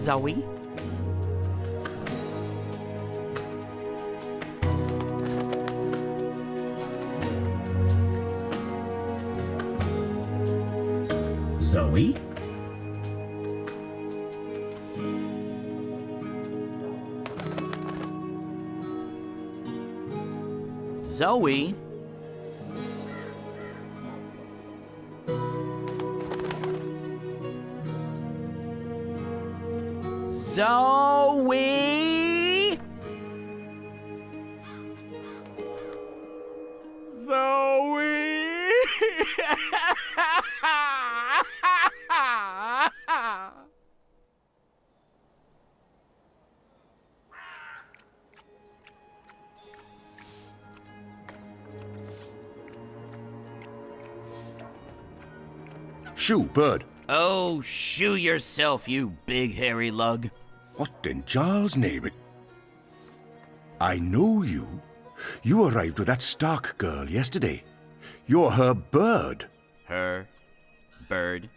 Zoe? Zoe? Zoe? Zoe? Zoe? Shoo, bird. Oh, shoo yourself, you big hairy lug. What in Jarl's name? I know you. You arrived with that Stark girl yesterday. You're her bird. Her bird?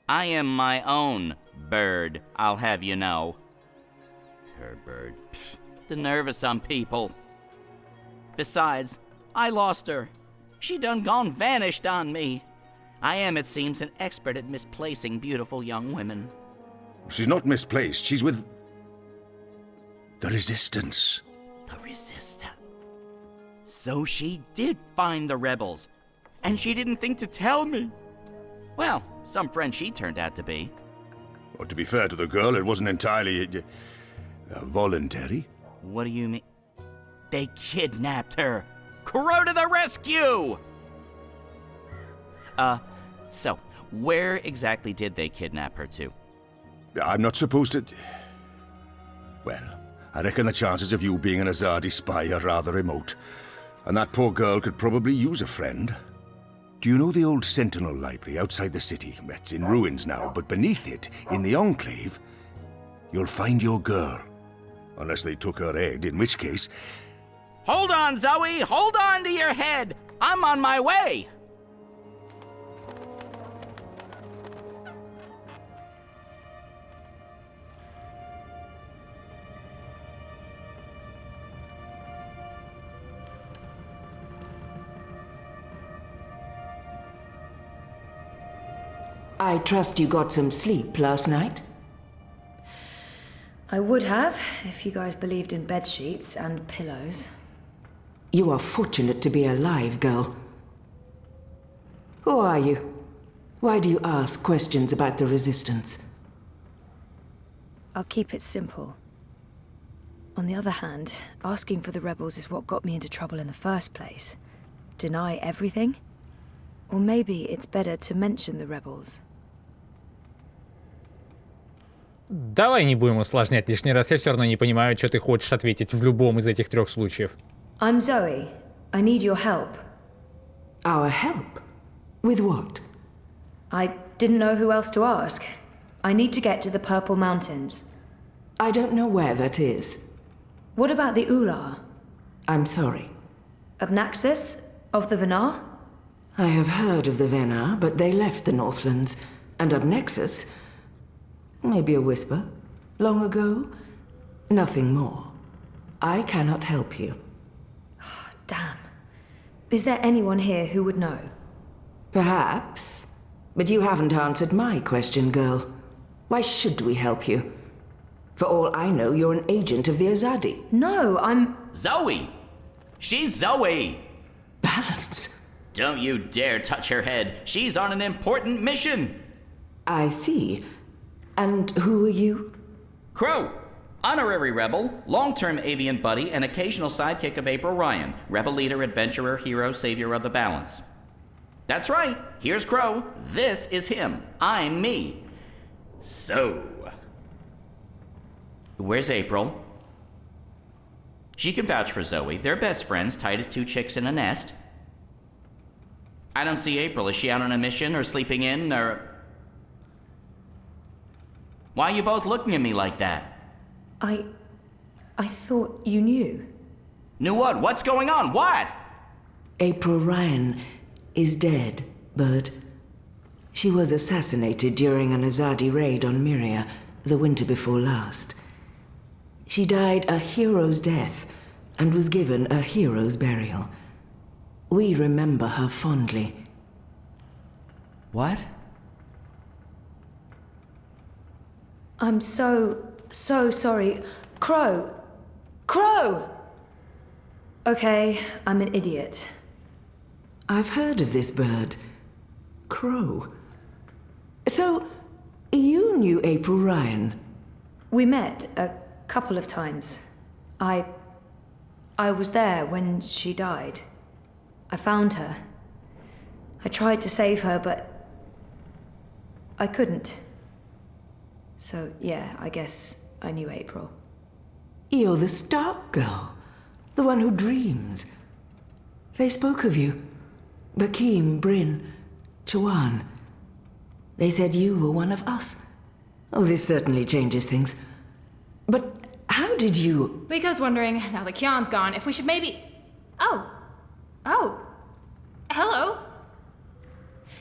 I am my own bird, I'll have you know. Her bird. Pfft, the nerve of some people. Besides, I lost her. She done gone vanished on me. I am, it seems, an expert at misplacing beautiful young women. She's not misplaced. She's with the Resistance. The Resistance. So she did find the rebels, and she didn't think to tell me. Well, some friend she turned out to be. Well, to be fair to the girl, it wasn't entirely voluntary. What do you mean? They kidnapped her. Crow to the rescue! So, where exactly did they kidnap her to? I'm not supposed to... Well, I reckon the chances of you being an Azadi spy are rather remote. And that poor girl could probably use a friend. Do you know the old Sentinel library outside the city? It's in ruins now, but beneath it, in the Enclave, you'll find your girl. Unless they took her head, in which case... Hold on, Zoe! Hold on to your head! I'm on my way! I trust you got some sleep last night? I would have, if you guys believed in bed sheets and pillows. You are fortunate to be alive, girl. Who are you? Why do you ask questions about the Resistance? I'll keep it simple. On the other hand, asking for the rebels is what got me into trouble in the first place. Deny everything? Or maybe it's better to mention the rebels. Давай не будем усложнять лишний раз, я все равно не понимаю, что ты хочешь ответить в любом из этих трех случаев. I'm Zoe. I need your help. Our help? With what? I didn't know who else to ask. I need to get to the Purple Mountains. I don't know where that is. What about the Ular? I'm sorry. Obnaxis? Of the Venar? I have heard of the Venar, but they left the Northlands. And Obnexus... maybe a whisper. Long ago? Nothing more. I cannot help you. Damn. Is there anyone here who would know? Perhaps. But you haven't answered my question, girl. Why should we help you? For all I know, you're an agent of the Azadi. No, I'm... Zoe! She's Zoe! Balance. Don't you dare touch her head. She's on an important mission. I see. And who are you? Crow, honorary rebel, long-term avian buddy, and occasional sidekick of April Ryan, rebel leader, adventurer, hero, savior of the balance. That's right, here's Crow. This is him. I'm me. So, where's April? She can vouch for Zoe. They're best friends, tight as two chicks in a nest. I don't see April. Is she out on a mission or sleeping in or... Why are you both looking at me like that? I thought you knew. Knew what? What's going on? What? April Ryan is dead, Bird. She was assassinated during an Azadi raid on Myria, the winter before last. She died a hero's death and was given a hero's burial. We remember her fondly. What? I'm so sorry. Crow! Crow! Okay, I'm an idiot. I've heard of this bird. Crow. So, you knew April Ryan? We met a couple of times. I was there when she died. I found her. I tried to save her, but I couldn't. So, yeah, I guess I knew April. You're the Stark girl. The one who dreams. They spoke of you. Bakeem, Bryn, Chawan. They said you were one of us. Oh, this certainly changes things. But how did you... Liko's wondering, now that Kian's gone, if we should maybe... Oh. Hello.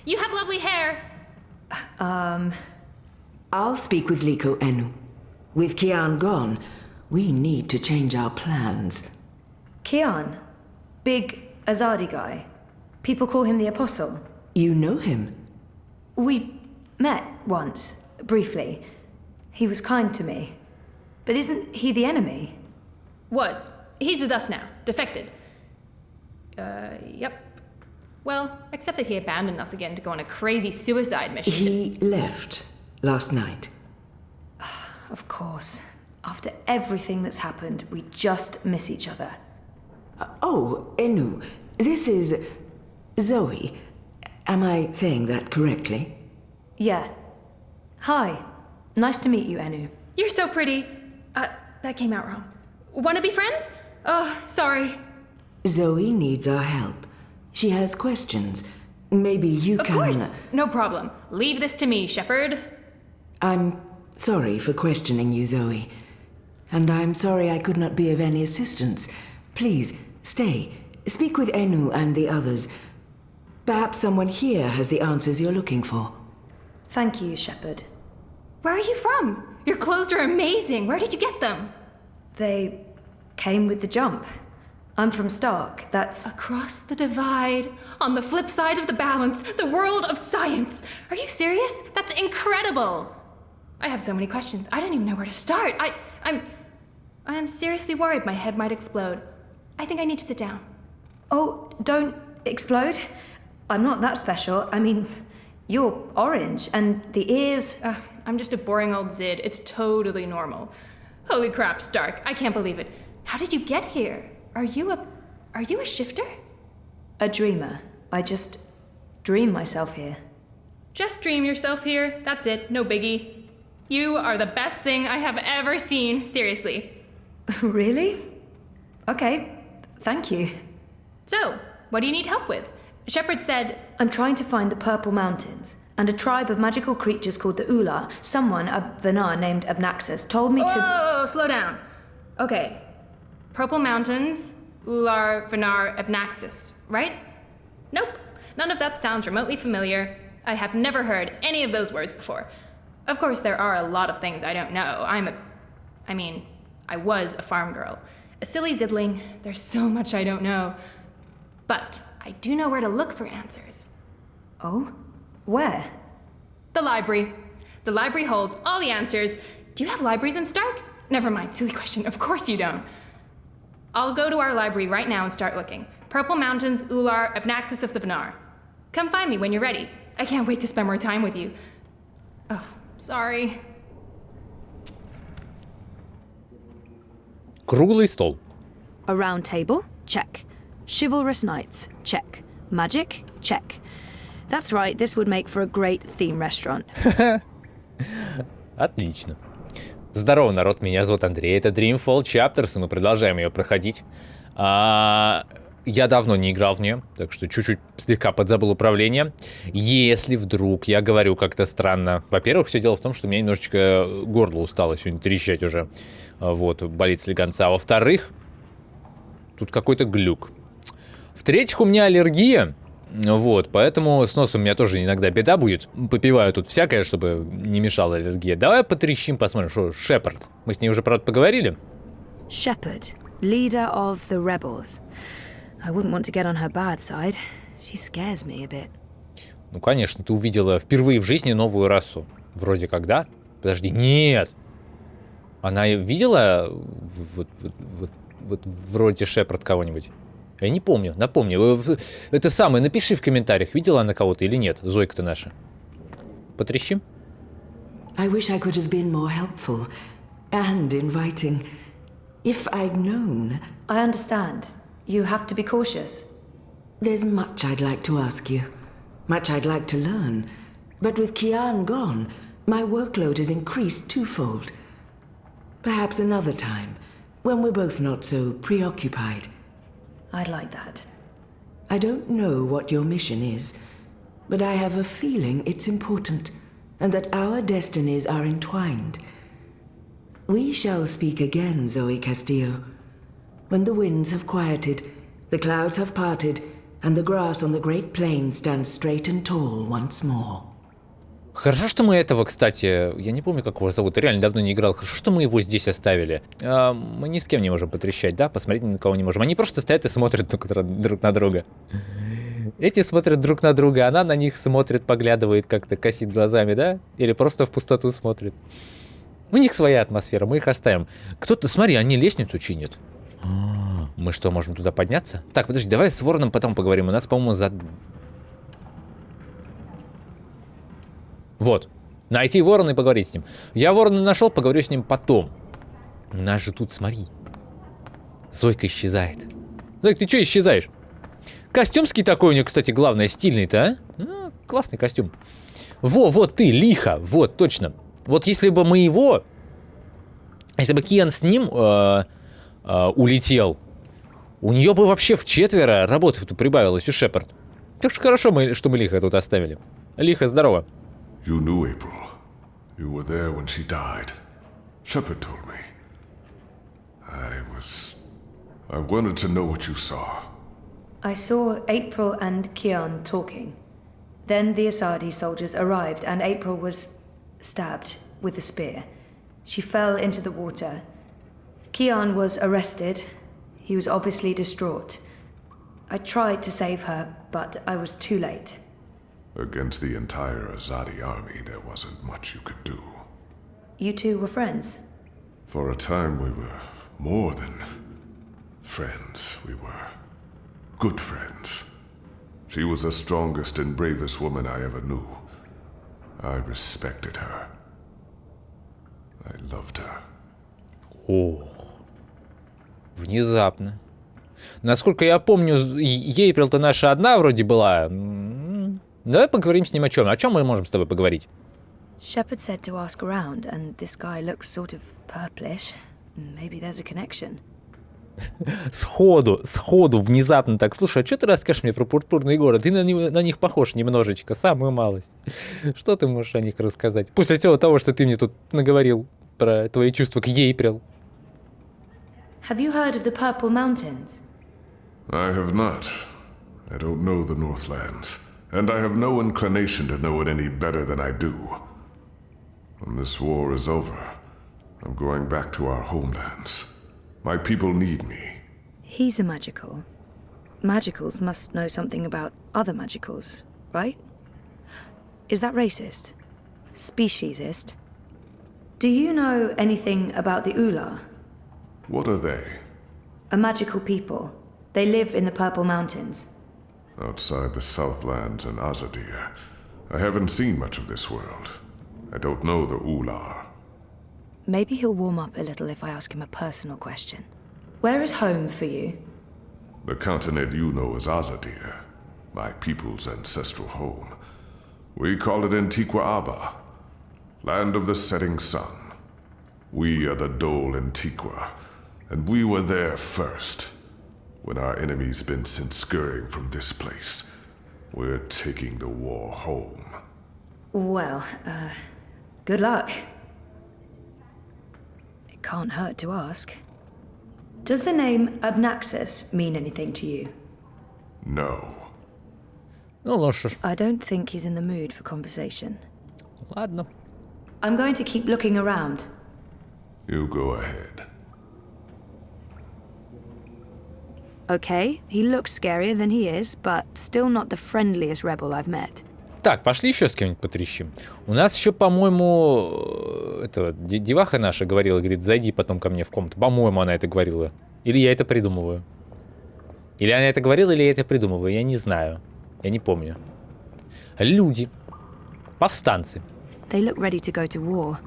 You have lovely hair. I'll speak with Liko Enu. With Kian gone, we need to change our plans. Kian? Big Azadi guy. People call him the Apostle. You know him? We met once, briefly. He was kind to me. But isn't he the enemy? Was. He's with us now. Defected. Yep. Well, except that he abandoned us again to go on a crazy suicide mission. He left last night. Of course. After everything that's happened, we just miss each other. Oh, Enu, this is Zoe. Am I saying that correctly? Yeah. Hi. Nice to meet you, Enu. You're so pretty. That came out wrong. Wanna be friends? Oh, sorry. Zoe needs our help. She has questions. Maybe you Of can... course. No problem. Leave this to me, Shepard. I'm sorry for questioning you, Zoe. And I'm sorry I could not be of any assistance. Please, stay. Speak with Enu and the others. Perhaps someone here has the answers you're looking for. Thank you, Shepard. Where are you from? Your clothes are amazing. Where did you get them? They came with the jump. I'm from Stark. That's... Across the divide, on the flip side of the balance, the world of science. Are you serious? That's incredible. I have so many questions. I don't even know where to start. I am seriously worried my head might explode. I think I need to sit down. Oh, don't explode. I'm not that special. I mean, you're orange, and the ears... I'm just a boring old Zid. It's totally normal. Holy crap, Stark. I can't believe it. How did you get here? Are you a shifter? A dreamer. I just dream myself here. Just dream yourself here. That's it. No biggie. You are the best thing I have ever seen. Seriously. Really? Okay. Thank you. So, what do you need help with? Shepard said... I'm trying to find the Purple Mountains, and a tribe of magical creatures called the Ular. Someone, a Venar named Abnaxus, told me to... Whoa, slow down. Okay. Purple Mountains, Ular, Venar, Abnaxus, right? Nope. None of that sounds remotely familiar. I have never heard any of those words before. Of course, there are a lot of things I don't know. I was a farm girl. A silly zidling. There's so much I don't know. But I do know where to look for answers. Oh? Where? The library. The library holds all the answers. Do you have libraries in Stark? Never mind, silly question. Of course you don't. I'll go to our library right now and start looking. Purple Mountains, Ular, Abnaxus of the Venar. Come find me when you're ready. I can't wait to spend more time with you. Oh, sorry. Круглый стол. A round table? Check. Chivalrous knights? Check. Magic? Check. That's right, this would make for a great theme restaurant. Отлично. Здорово, народ, меня зовут Андрей, это Dreamfall Chapters, и мы продолжаем ее проходить. Я давно не играл в нее, так что чуть-чуть слегка подзабыл управление. Если вдруг я говорю как-то странно... Во-первых, все дело в том, что у меня немножечко горло устало сегодня трещать уже. Вот, болит слегонца. А во-вторых, тут какой-то глюк. В-третьих, у меня аллергия. Вот, поэтому с носом у меня тоже иногда беда будет. Попиваю тут всякое, чтобы не мешала аллергия. Давай потрещим, посмотрим, что Шепард. Мы с ней уже, правда, поговорили. Shepard, leader of the rebels. I wouldn't want to get on her bad side. She scares me a bit. Ну, конечно, ты увидела впервые в жизни новую расу. Вроде как, да? Подожди, нет! Она видела вот вроде Шепард кого-нибудь? Я не помню, напомни. Это самое, напиши в комментариях, видела она кого-то или нет, Зойка-то наша. Потрещим? I wish I could have been more helpful and inviting. If I'd known. I understand. You have to be cautious. There's much I'd like to ask you. Much I'd like to learn. But with Kian gone, my workload has increased twofold. Perhaps another time, when we're both not so preoccupied. I'd like that. I don't know what your mission is, but I have a feeling it's important, and that our destinies are entwined. We shall speak again, Zoe Castillo. When the winds have quieted, the clouds have parted, and the grass on the great plain stands straight and tall once more. Хорошо, что мы этого, кстати, я не помню, как его зовут, реально давно не играл. Хорошо, что мы его здесь оставили. Мы ни с кем не можем потрещать, да? Посмотреть ни на кого не можем. Они просто стоят и смотрят друг на друга. Эти смотрят друг на друга, она на них смотрит, поглядывает как-то, косит глазами, да? Или просто в пустоту смотрит. У них своя атмосфера, мы их оставим. Кто-то, смотри, они лестницу чинят. Мы что, можем туда подняться? Так, подожди, давай с Вороном потом поговорим. У нас, по-моему, Вот. Найти Ворона и поговорить с ним. Я Ворона нашел, поговорю с ним потом. У нас же тут, смотри. Зойка исчезает. Зойка, ты что исчезаешь? Костюмский такой у нее, кстати, главное, стильный-то, а? Классный костюм. Вот ты, лихо. Вот, точно. Вот если бы мы его... Если бы Киан с ним улетел, у нее бы вообще вчетверо работы тут прибавилось у Шепард. Так что хорошо, что мы Лиха тут оставили. Лиха, здорово. You knew April. You were there when she died. Shepard told me. I wanted to know what you saw. I saw April and Kian talking. Then the Asadi soldiers arrived and April was stabbed with a spear. She fell into the water. Kian was arrested. He was obviously distraught. I tried to save her, but I was too late. Against the entire Azadi army, there wasn't much you could do. You two were friends? For a time, we were more than friends. We were good friends. She was the strongest and bravest woman I ever knew. I respected her. I loved her. Ох. Внезапно. Насколько я помню, Эйприл-то наша одна вроде была. Давай поговорим с ним о чем. О чем мы можем с тобой поговорить? Shepard said to ask around, and this guy looks sort of purplish. Maybe there's a connection. Сходу, внезапно так. Слушай, а что ты расскажешь мне про пурпурный город? Ты на них похож немножечко, самую малость. Что ты можешь о них рассказать? После всего того, что ты мне тут наговорил про твои чувства к Эйприл. Have you heard of the Purple Mountains? I have not. I don't know the Northlands. And I have no inclination to know it any better than I do. When this war is over, I'm going back to our homelands. My people need me. He's a magical. Magicals must know something about other magicals, right? Is that racist? Speciesist? Do you know anything about the Ula? What are they? A magical people. They live in the Purple Mountains. Outside the Southlands and Azadir. I haven't seen much of this world. I don't know the Ular. Maybe he'll warm up a little if I ask him a personal question. Where is home for you? The continent you know as Azadir, my people's ancestral home. We call it Antiqua Aba, land of the setting sun. We are the Dole Antiqua, and we were there first. When our enemy's been sent scurrying from this place, we're taking the war home. Well, good luck. It can't hurt to ask. Does the name Obnaxus mean anything to you? No. Ну что ж. I don't think he's in the mood for conversation. Ладно. I'm going to keep looking around. You go ahead. Okay, he looks scarier than he is, but still not the friendliest rebel I've met. Так, пошли еще с кем-нибудь потрещим. У нас еще, по-моему, это деваха наша говорила, говорит, зайди потом ко мне в комнату. По-моему, она это говорила. Или я это придумываю. Или она это говорила, или я это придумываю. Я не знаю. Я не помню. Люди. Повстанцы. They look ready to go to war.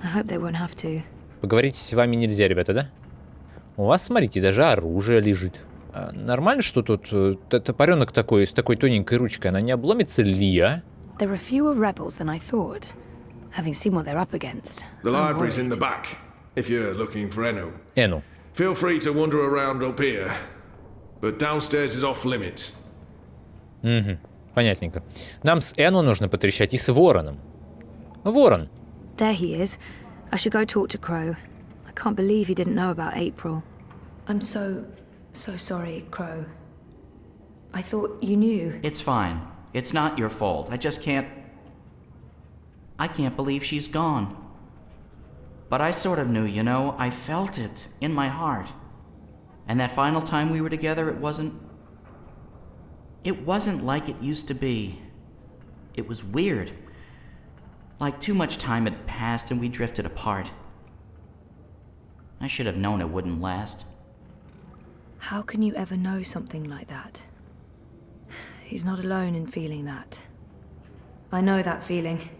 I hope they won't have to. Поговорить с вами нельзя, ребята, да? У вас, смотрите, даже оружие лежит. А нормально, что тут топоренок такой, с такой тоненькой ручкой, она не обломится ли, а? There are fewer rebels than I thought. Having seen what they're up against. The I'm library's in the worried. back, if you're looking for Enno. Эну. Feel free to wander around up here, but downstairs is off limits. Угу, понятненько. Нам с Эну нужно потрещать и с Вороном. Ворон. There he is. I should go talk to Crow. I can't believe he didn't know about April. I'm so sorry, Crow. I thought you knew. It's fine. It's not your fault. I can't believe she's gone. But I sort of knew, you know. I felt it in my heart. And that final time we were together, it wasn't like it used to be. It was weird. Like too much time had passed and we drifted apart. I should have known it wouldn't last. How can you ever know something like that? He's not alone in feeling that. I know that feeling.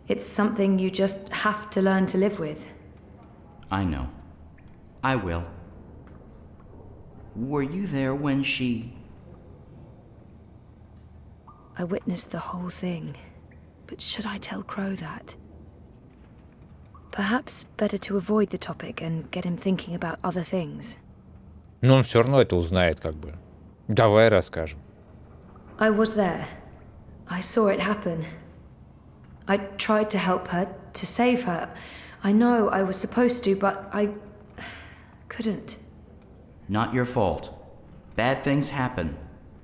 It's something you just have to learn to live with. I know. I will. Were you there when she... I witnessed the whole thing. But should I tell Crow that? Perhaps better to avoid the topic and get him thinking about other things. Но он все равно это узнает, как бы. Давай расскажем. I was there. I saw it happen. I tried to help her, to save her. I know I was supposed to, but I couldn't. Not your fault. Bad things happen.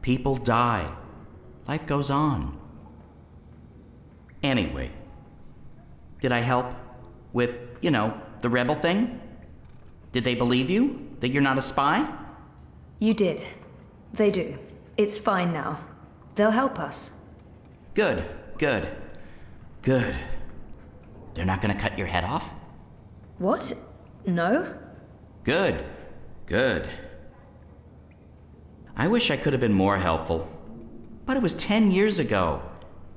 People die. Life goes on. Anyway, did I help with, you know, the rebel thing? Did they believe you? That you're not a spy? You did. They do. It's fine now. They'll help us. Good, good, good. They're not gonna cut your head off? What? No? Good, good. I wish I could have been more helpful. But it was 10 years ago.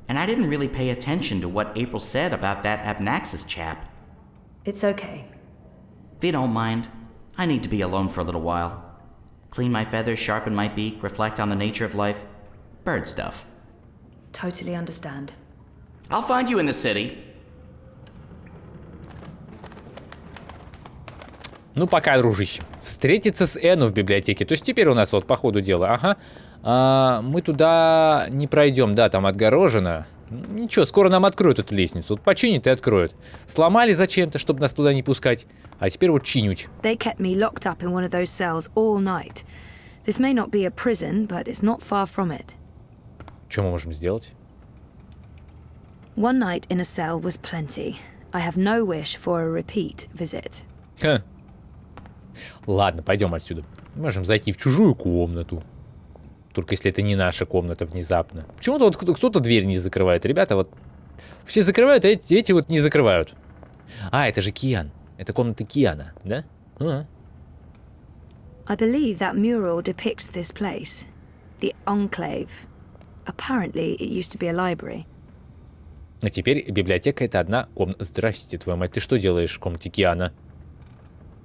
And I didn't really pay attention to what April said about that Abnaxis chap. It's okay. If you don't mind, I need to be alone for a little while. Clean my feathers, sharpen my beak, reflect on the nature of life. Bird stuff. Totally understand. I'll find you in the city. Ну, пока, дружище. Встретиться с Эну в библиотеке. То есть теперь у нас вот по ходу дела. Ага. Мы туда не пройдем, да, там отгорожено. Ничего, скоро нам откроют эту лестницу. Вот починят и откроют. Сломали зачем-то, чтобы нас туда не пускать. А теперь вот чинють. They kept me locked up in one of those cells all night. This may not be a prison, but it's not far from it. Что мы можем сделать? One night in a cell was plenty. I have no wish for a repeat visit. Ха. Ладно, пойдем отсюда. Можем зайти в чужую комнату. Только если это не наша комната внезапно. Почему-то вот кто-то дверь не закрывает. Ребята, вот все закрывают, а эти вот не закрывают. А, это же Киан. Это комната Киана, да? I believe that mural depicts this place. The Enclave. Apparently, it used to be a library. А теперь библиотека — это одна комната. Здрасте, твою мать, ты что делаешь в комнате Киана?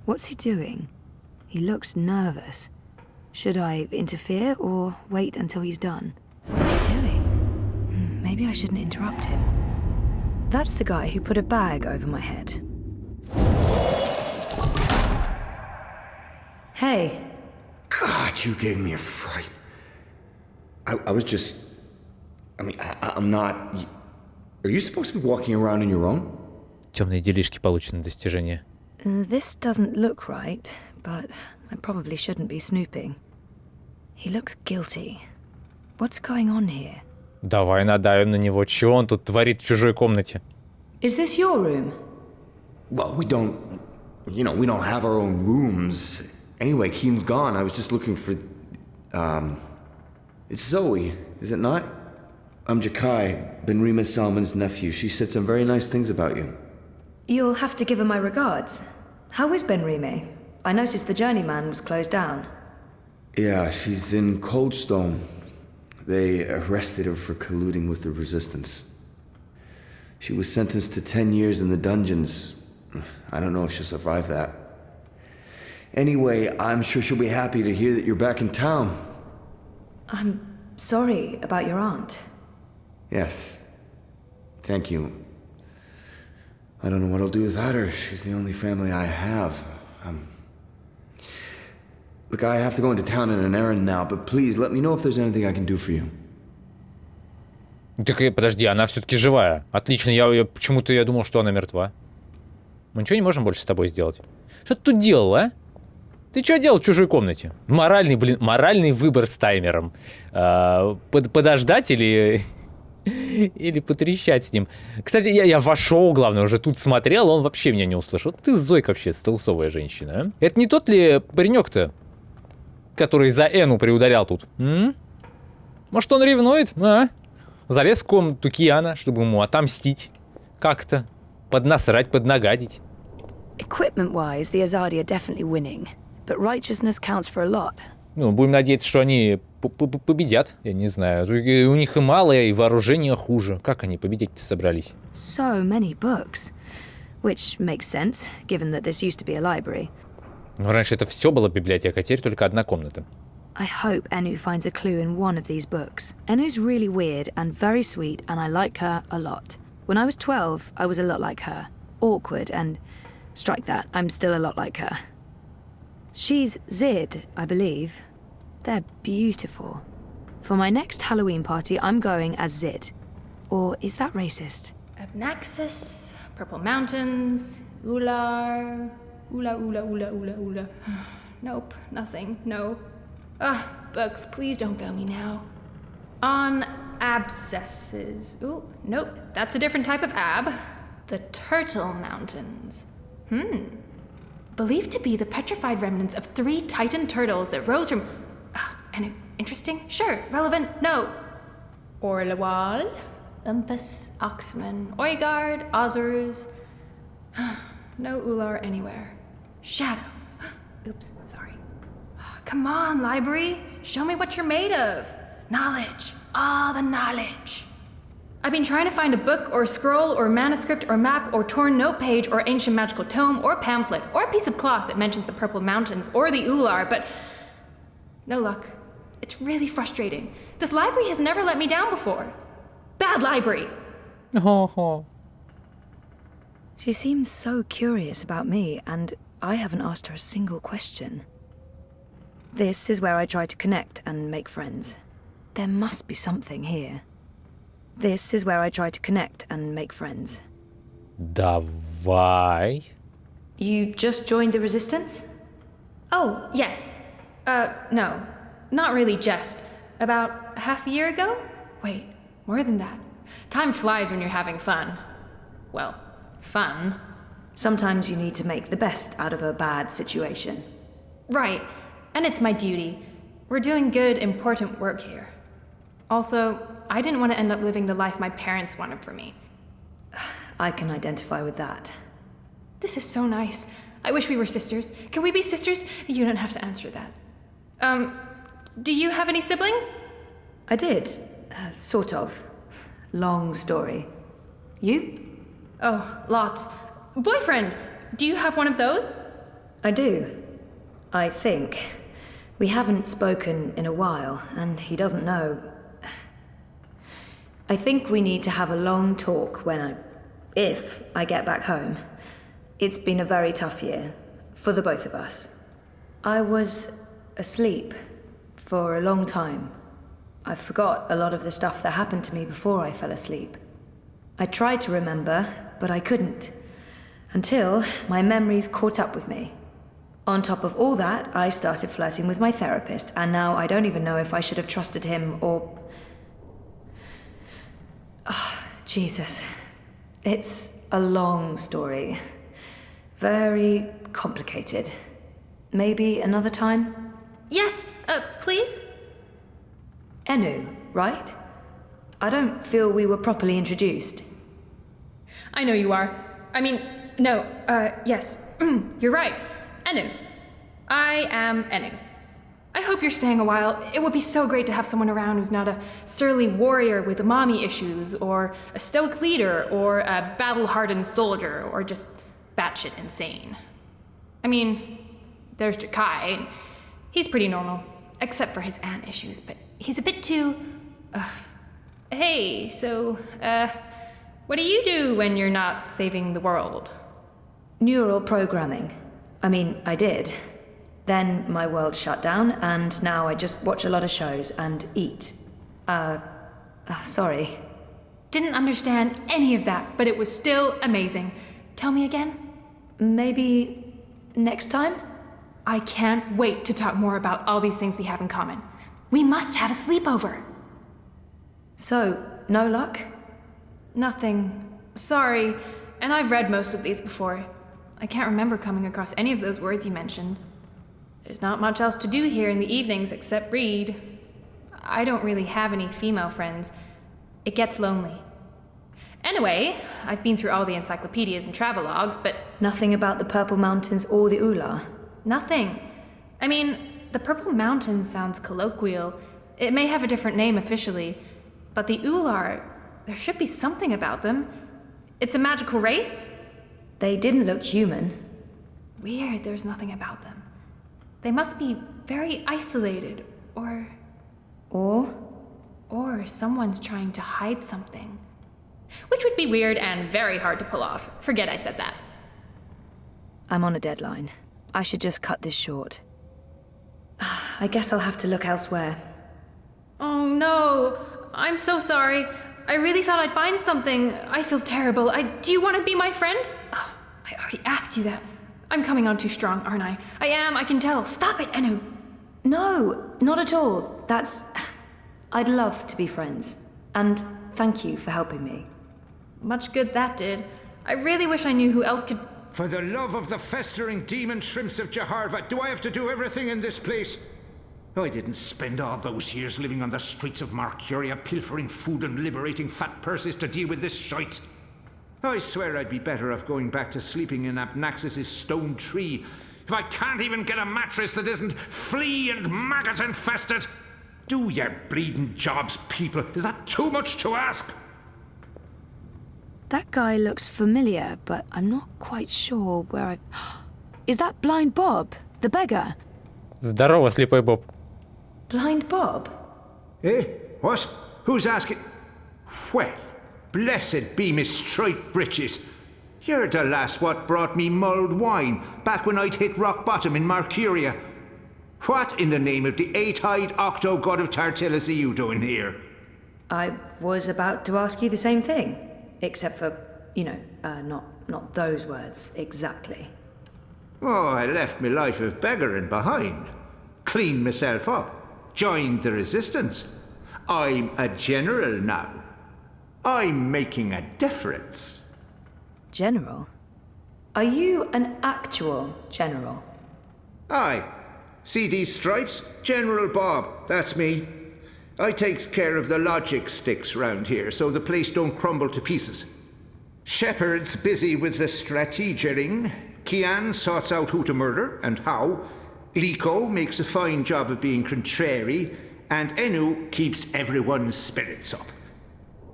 What's he doing? He looks nervous. Should I interfere or wait until he's done? What's he doing? Maybe I shouldn't interrupt him. That's the guy who put a bag over my head. Hey. God, you gave me a fright. I was just... I mean, I'm not... Are you supposed to be walking around on your own? Темные делишки, получены достижения. This doesn't look right, but I probably shouldn't be snooping. He looks guilty. What's going on here? Давай надавим на него. Чего он тут творит в чужой комнате? Is this your room? Well, we don't have our own rooms. Anyway, Keen's gone. I was just looking for, it's Zoe, is it not? I'm Jakai, Ben-Rima Salman's nephew. She said some very nice things about you. You'll have to give her my regards. How is Ben-Rime? I noticed the Journeyman was closed down. Yeah, she's in Coldstone. They arrested her for colluding with the Resistance. She was sentenced to 10 years in the dungeons. I don't know if she'll survive that. Anyway, I'm sure she'll be happy to hear that you're back in town. I'm sorry about your aunt. Yes. Thank you. I don't know what I'll do without her. She's the only family I have. Look, I have to go into town on an errand now, but please let me know if there's anything I can do for you. Так, подожди, она все-таки живая. Отлично, почему-то я думал, что она мертва. Мы ничего не можем больше с тобой сделать. Что ты тут делал, а? Ты что делал в чужой комнате? Моральный выбор с таймером. Подождать или потрещать с ним. Кстати, я вошел, главное, уже тут смотрел, он вообще меня не услышал. Ты, Зойка, вообще стелсовая женщина, а? Это не тот ли паренек-то, который за Эну приударял тут? Может, он ревнует, а? Залез в комнату Киана, чтобы ему отомстить. Как-то. Поднасрать, поднагадить. Equipment-wise, the Azadi are definitely winning, but righteousness counts for a lot. Ну, будем надеяться, что они победят. Я не знаю. У них и мало, и вооружение хуже. Как они победить-то собрались? So many books, which makes sense, given that this used to be a library. Ну, раньше это все была библиотека, а теперь только одна комната. I hope Enu finds a clue in one of these books. Enu's really weird and very sweet, and I like her a lot. When I was 12, I was a lot like her. Awkward and... strike that, I'm still a lot like her. She's Zid, I believe. They're beautiful. For my next Halloween party, I'm going as Zid. Or is that racist? Abnaxis, Purple Mountains, Ular... Ula. Nope, nothing, no. Books, please don't fail me now. On abscesses. Ooh, nope, that's a different type of ab. The Turtle Mountains. Believed to be the petrified remnants of 3 titan turtles that rose from... and interesting? Sure. Relevant? No. Orlawal, Umpus, Oxman, Oigard, Ozers. No Ular anywhere. Shadow. Oops, sorry. Come on, library. Show me what you're made of. Knowledge. All the knowledge. I've been trying to find a book or scroll or manuscript or map or torn note page or ancient magical tome or pamphlet or piece of cloth that mentions the Purple Mountains or the Ular, but no luck. It's really frustrating. This library has never let me down before. Bad library. She seems so curious about me, and I haven't asked her a single question. This is where I try to connect and make friends. There must be something here. This is where I try to connect and make friends. Давай. You just joined the Resistance? Oh, yes. No. Not really just. About half a year ago? Wait, more than that. Time flies when you're having fun. Well, fun. Sometimes you need to make the best out of a bad situation. Right. And it's my duty. We're doing good, important work here. Also, I didn't want to end up living the life my parents wanted for me. I can identify with that. This is so nice. I wish we were sisters. Can we be sisters? You don't have to answer that. Do you have any siblings? I did. Sort of. Long story. You? Oh, lots. Boyfriend! Do you have one of those? I do. I think. We haven't spoken in a while, and he doesn't know. I think we need to have a long talk if I get back home. It's been a very tough year, for the both of us. I was asleep for a long time. I forgot a lot of the stuff that happened to me before I fell asleep. I tried to remember, but I couldn't. Until my memories caught up with me. On top of all that, I started flirting with my therapist, and now I don't even know if I should have trusted him or... Oh, Jesus. It's a long story. Very complicated. Maybe another time? Yes, please? Enu, right? I don't feel we were properly introduced. I know you are. I mean, no, yes. You're right. Enu. I am Enu. I hope you're staying a while. It would be so great to have someone around who's not a surly warrior with mommy issues, or a stoic leader, or a battle-hardened soldier, or just batshit insane. I mean, there's Jakai. He's pretty normal, except for his aunt issues, but he's a bit too... Hey, so, what do you do when you're not saving the world? Neural programming. I mean, I did. Then my world shut down, and now I just watch a lot of shows and eat. Sorry. Didn't understand any of that, but it was still amazing. Tell me again? Maybe next time? I can't wait to talk more about all these things we have in common. We must have a sleepover. So, no luck? Nothing. Sorry, and I've read most of these before. I can't remember coming across any of those words you mentioned. There's not much else to do here in the evenings except read. I don't really have any female friends. It gets lonely. Anyway, I've been through all the encyclopedias and travelogues, but... Nothing about the Purple Mountains or the Ular? Nothing. I mean, the Purple Mountains sounds colloquial. It may have a different name officially, but the Ular, there should be something about them. It's a magical race? They didn't look human. Weird, there's nothing about them. They must be very isolated, or someone's trying to hide something. Which would be weird and very hard to pull off. Forget I said that. I'm on a deadline. I should just cut this short. I guess I'll have to look elsewhere. Oh no, I'm so sorry. I really thought I'd find something. I feel terrible. Do you want to be my friend? Oh, I already asked you that. I'm coming on too strong, aren't I? I am, I can tell. Stop it, Enu. No, not at all. I'd love to be friends. And thank you for helping me. Much good that did. I really wish I knew who else could... For the love of the festering demon shrimps of Jaharva, do I have to do everything in this place? I didn't spend all those years living on the streets of Marcuria, pilfering food and liberating fat purses to deal with this shite. I swear I'd be better off going back to sleeping in Abnaxis' stone tree if I can't even get a mattress that isn't flea and maggot infested. Do your bleeding jobs, people. Is that too much to ask? That guy looks familiar, but I'm not quite sure where I've... Is that Blind Bob, the beggar? Здорово, слепой Боб. Blind Bob? Eh? What? Who's asking? Well, blessed be me striped breeches. You're the lass what brought me mulled wine back when I'd hit rock bottom in Marcuria. What in the name of the eight-eyed octo-god of Tartillus are you doing here? I was about to ask you the same thing, except for, not those words exactly. Oh, I left me life of beggaring behind. Cleaned myself up. Joined the resistance. I'm a general now. I'm making a difference. General? Are you an actual general? Aye. See these stripes? General Bob, that's me. I takes care of the logic sticks round here so the place don't crumble to pieces. Shepard's busy with the strategering. Kian sorts out who to murder and how. Liko makes a fine job of being contrary. And Enu keeps everyone's spirits up.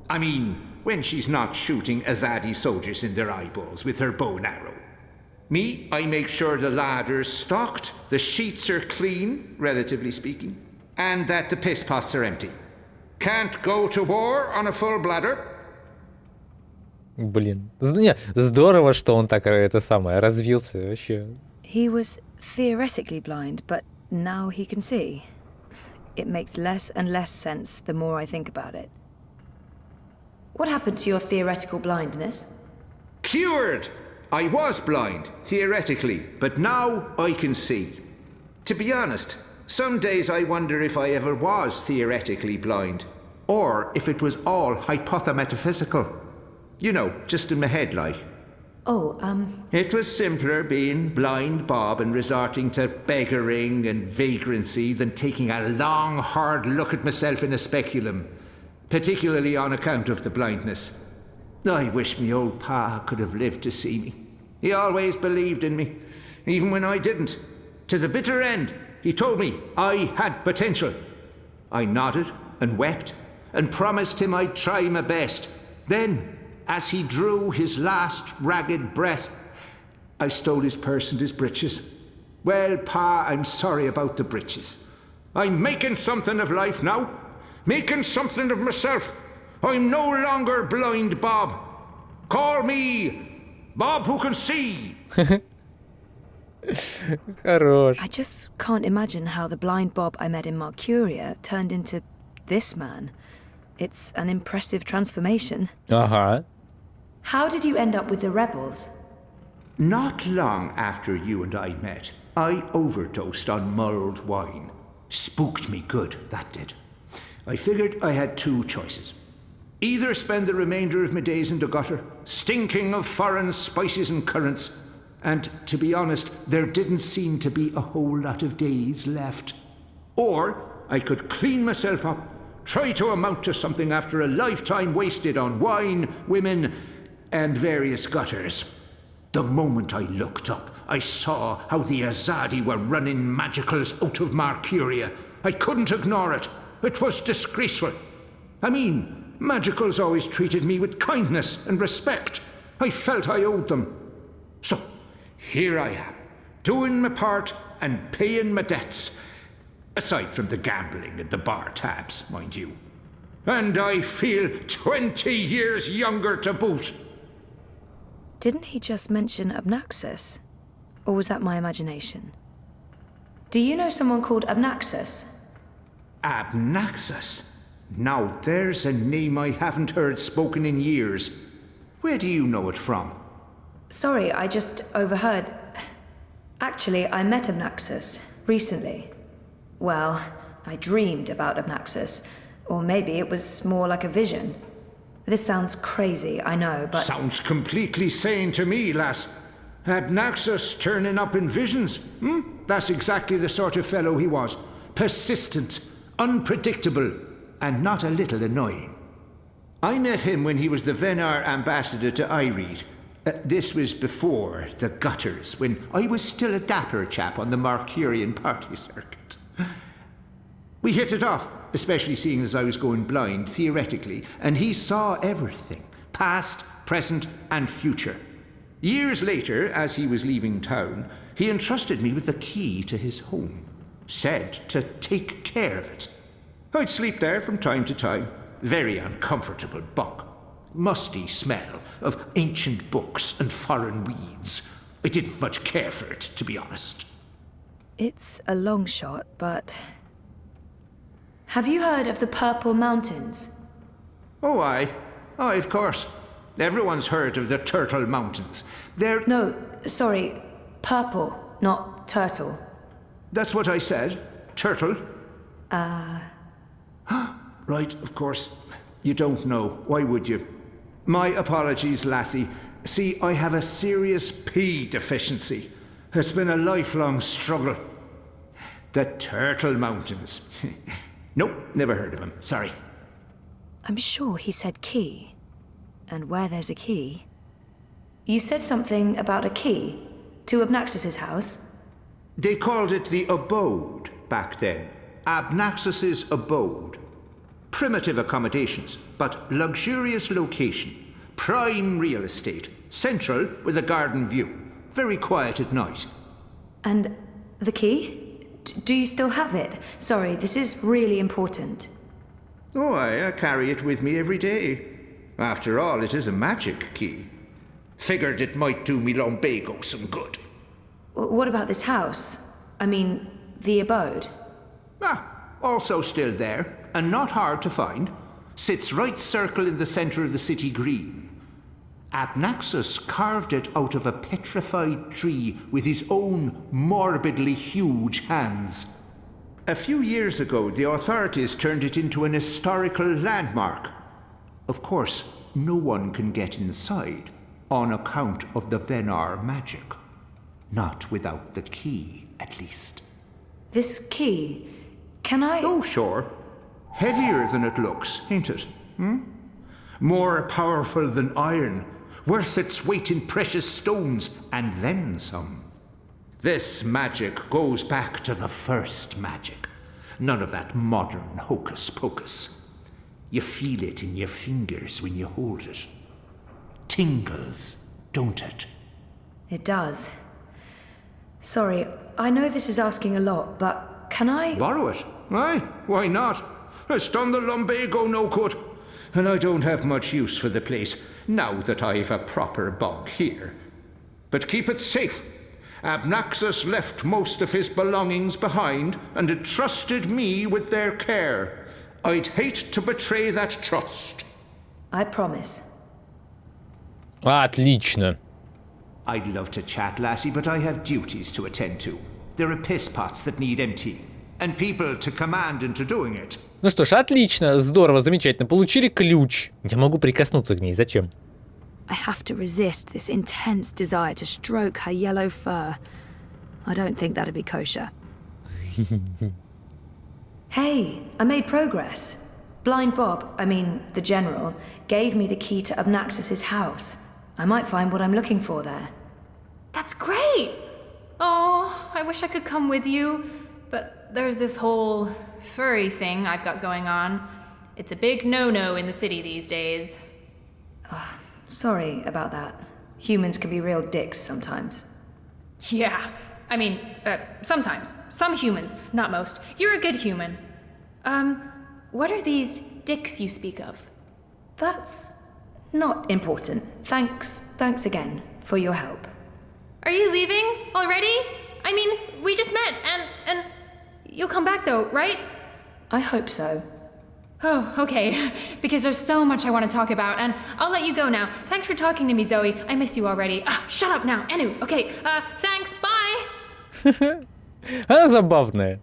I mean, when she's not shooting Azadi soldiers in their eyeballs with her bow and arrow. Me, I make sure the ladder's stocked, the sheets are clean, relatively speaking, and that the piss pots are empty. Can't go to war on a full bladder. Блин, не, здорово, что он так развился вообще. He was theoretically blind, but now he can see. It makes less and less sense the more I think about it. What happened to your theoretical blindness? Cured! I was blind, theoretically, but now I can see. To be honest, some days I wonder if I ever was theoretically blind, or if it was all hypothemetaphysical. You know, just in my head, like. It was simpler being blind Bob and resorting to beggaring and vagrancy than taking a long, hard look at myself in a speculum, particularly on account of the blindness. I wish me old pa could have lived to see me. He always believed in me, even when I didn't. To the bitter end, he told me I had potential. I nodded and wept and promised him I'd try my best. Then, as he drew his last ragged breath, I stole his purse and his breeches. Well, Pa, I'm sorry about the breeches. I'm making something of life now. Making something of myself. I'm no longer blind Bob. Call me Bob who can see. Хорош. I just can't imagine how the blind Bob I met in Mercuria turned into this man. It's an impressive transformation. Ага. How did you end up with the rebels? Not long after you and I met, I overdosed on mulled wine. Spooked me good, that did. I figured I had two choices. Either spend the remainder of my days in the gutter, stinking of foreign spices and currants, and, to be honest, there didn't seem to be a whole lot of days left. Or I could clean myself up, try to amount to something after a lifetime wasted on wine, women, and various gutters. The moment I looked up, I saw how the Azadi were running magicals out of Mercuria. I couldn't ignore it. It was disgraceful. I mean, magicals always treated me with kindness and respect. I felt I owed them. So, here I am, doing my part and paying my debts. Aside from the gambling and the bar tabs, mind you. And I feel 20 years younger to boot. Didn't he just mention Obnaxus? Or was that my imagination? Do you know someone called Obnaxus? Obnaxus? Now there's a name I haven't heard spoken in years. Where do you know it from? Sorry, I just overheard. Actually, I met Obnaxus recently. Well, I dreamed about Obnaxus. Or maybe it was more like a vision. This sounds crazy, I know, but... Sounds completely sane to me, lass. Obnaxus turning up in visions. That's exactly the sort of fellow he was. Persistent, unpredictable, and not a little annoying. I met him when he was the Venar ambassador to Ireed. This was before the gutters, when I was still a dapper chap on the Mercurian party circuit. We hit it off, especially seeing as I was going blind, theoretically, and he saw everything, past, present, and future. Years later, as he was leaving town, he entrusted me with the key to his home, said to take care of it. I'd sleep there from time to time. Very uncomfortable bunk. Musty smell of ancient books and foreign weeds. I didn't much care for it, to be honest. It's a long shot, but... Have you heard of the Purple Mountains? Oh, aye. Aye, of course. Everyone's heard of the Turtle Mountains. They're... No, sorry. Purple, not turtle. That's what I said. Turtle. Right, of course. You don't know. Why would you? My apologies, lassie. See, I have a serious P deficiency. It's been a lifelong struggle. The Turtle Mountains. Nope, never heard of him. Sorry. I'm sure he said key. And where there's a key... You said something about a key to Obnaxus's house? They called it the abode back then. Obnaxus's abode. Primitive accommodations, but luxurious location. Prime real estate. Central with a garden view. Very quiet at night. And the key? Do you still have it? Sorry, this is really important. Oh, I carry it with me every day. After all, it is a magic key. Figured it might do me lumbago some good. What about this house? I mean, the abode? Also still there, and not hard to find. Sits right circle in the center of the city green. Abnaxus carved it out of a petrified tree with his own morbidly huge hands. A few years ago, the authorities turned it into an historical landmark. Of course, no one can get inside on account of the Venar magic. Not without the key, at least. This key, can I... Oh, sure. Heavier than it looks, ain't it? More powerful than iron, worth its weight in precious stones, and then some. This magic goes back to the first magic. None of that modern hocus-pocus. You feel it in your fingers when you hold it. Tingles, don't it? It does. Sorry, I know this is asking a lot, but can I... Borrow it? Aye, why not? It's done the lumbago no good. And I don't have much use for the place now that I've a proper bunk here. But keep it safe. Abnaxus left most of his belongings behind and entrusted me with their care. I'd hate to betray that trust. I promise. Отлично. I'd love to chat, lassie, but I have duties to attend to. There are piss pots that need emptying, and people to command into doing it. Ну что ж, отлично, здорово, замечательно. Получили ключ. Я могу прикоснуться к ней. Зачем? I have to resist this intense desire to stroke her yellow fur. I don't think that'd be kosher. Hey, I made progress. Blind Bob, the general, gave me the key to Abnaxus's house. I might find what I'm looking for there. That's great! Oh, I wish I could come with you, but there's this whole furry thing I've got going on. It's a big no-no in the city these days. Sorry about that. Humans can be real dicks sometimes. Yeah, sometimes. Some humans, not most. You're a good human. What are these dicks you speak of? That's not important. Thanks again for your help. Are you leaving already? We just met, and you'll come back though, right? I hope so. Oh, okay, because there's so much I want to talk about, and I'll let you go now. Thanks for talking to me, Zoe. I miss you already. Shut up now, Anu. Okay, thanks, bye! Она забавная.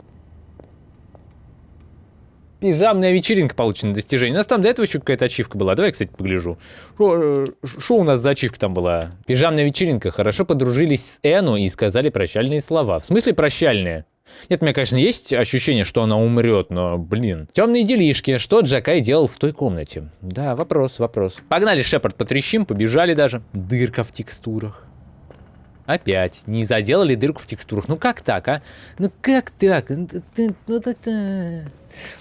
Пижамная вечеринка, получено достижение. У нас там до этого еще какая-то ачивка была. Давай, кстати, погляжу. Что у нас за ачивка там была? Пижамная вечеринка. Хорошо подружились с Эну и сказали прощальные слова. В смысле прощальные? Нет, у меня, конечно, есть ощущение, что она умрет, но, блин. Темные делишки. Что Джакай делал в той комнате? Да, вопрос. Погнали, Шепард, потрещим, побежали даже. Дырка в текстурах. Опять. Не заделали дырку в текстурах. Ну как так, а? Ну как так?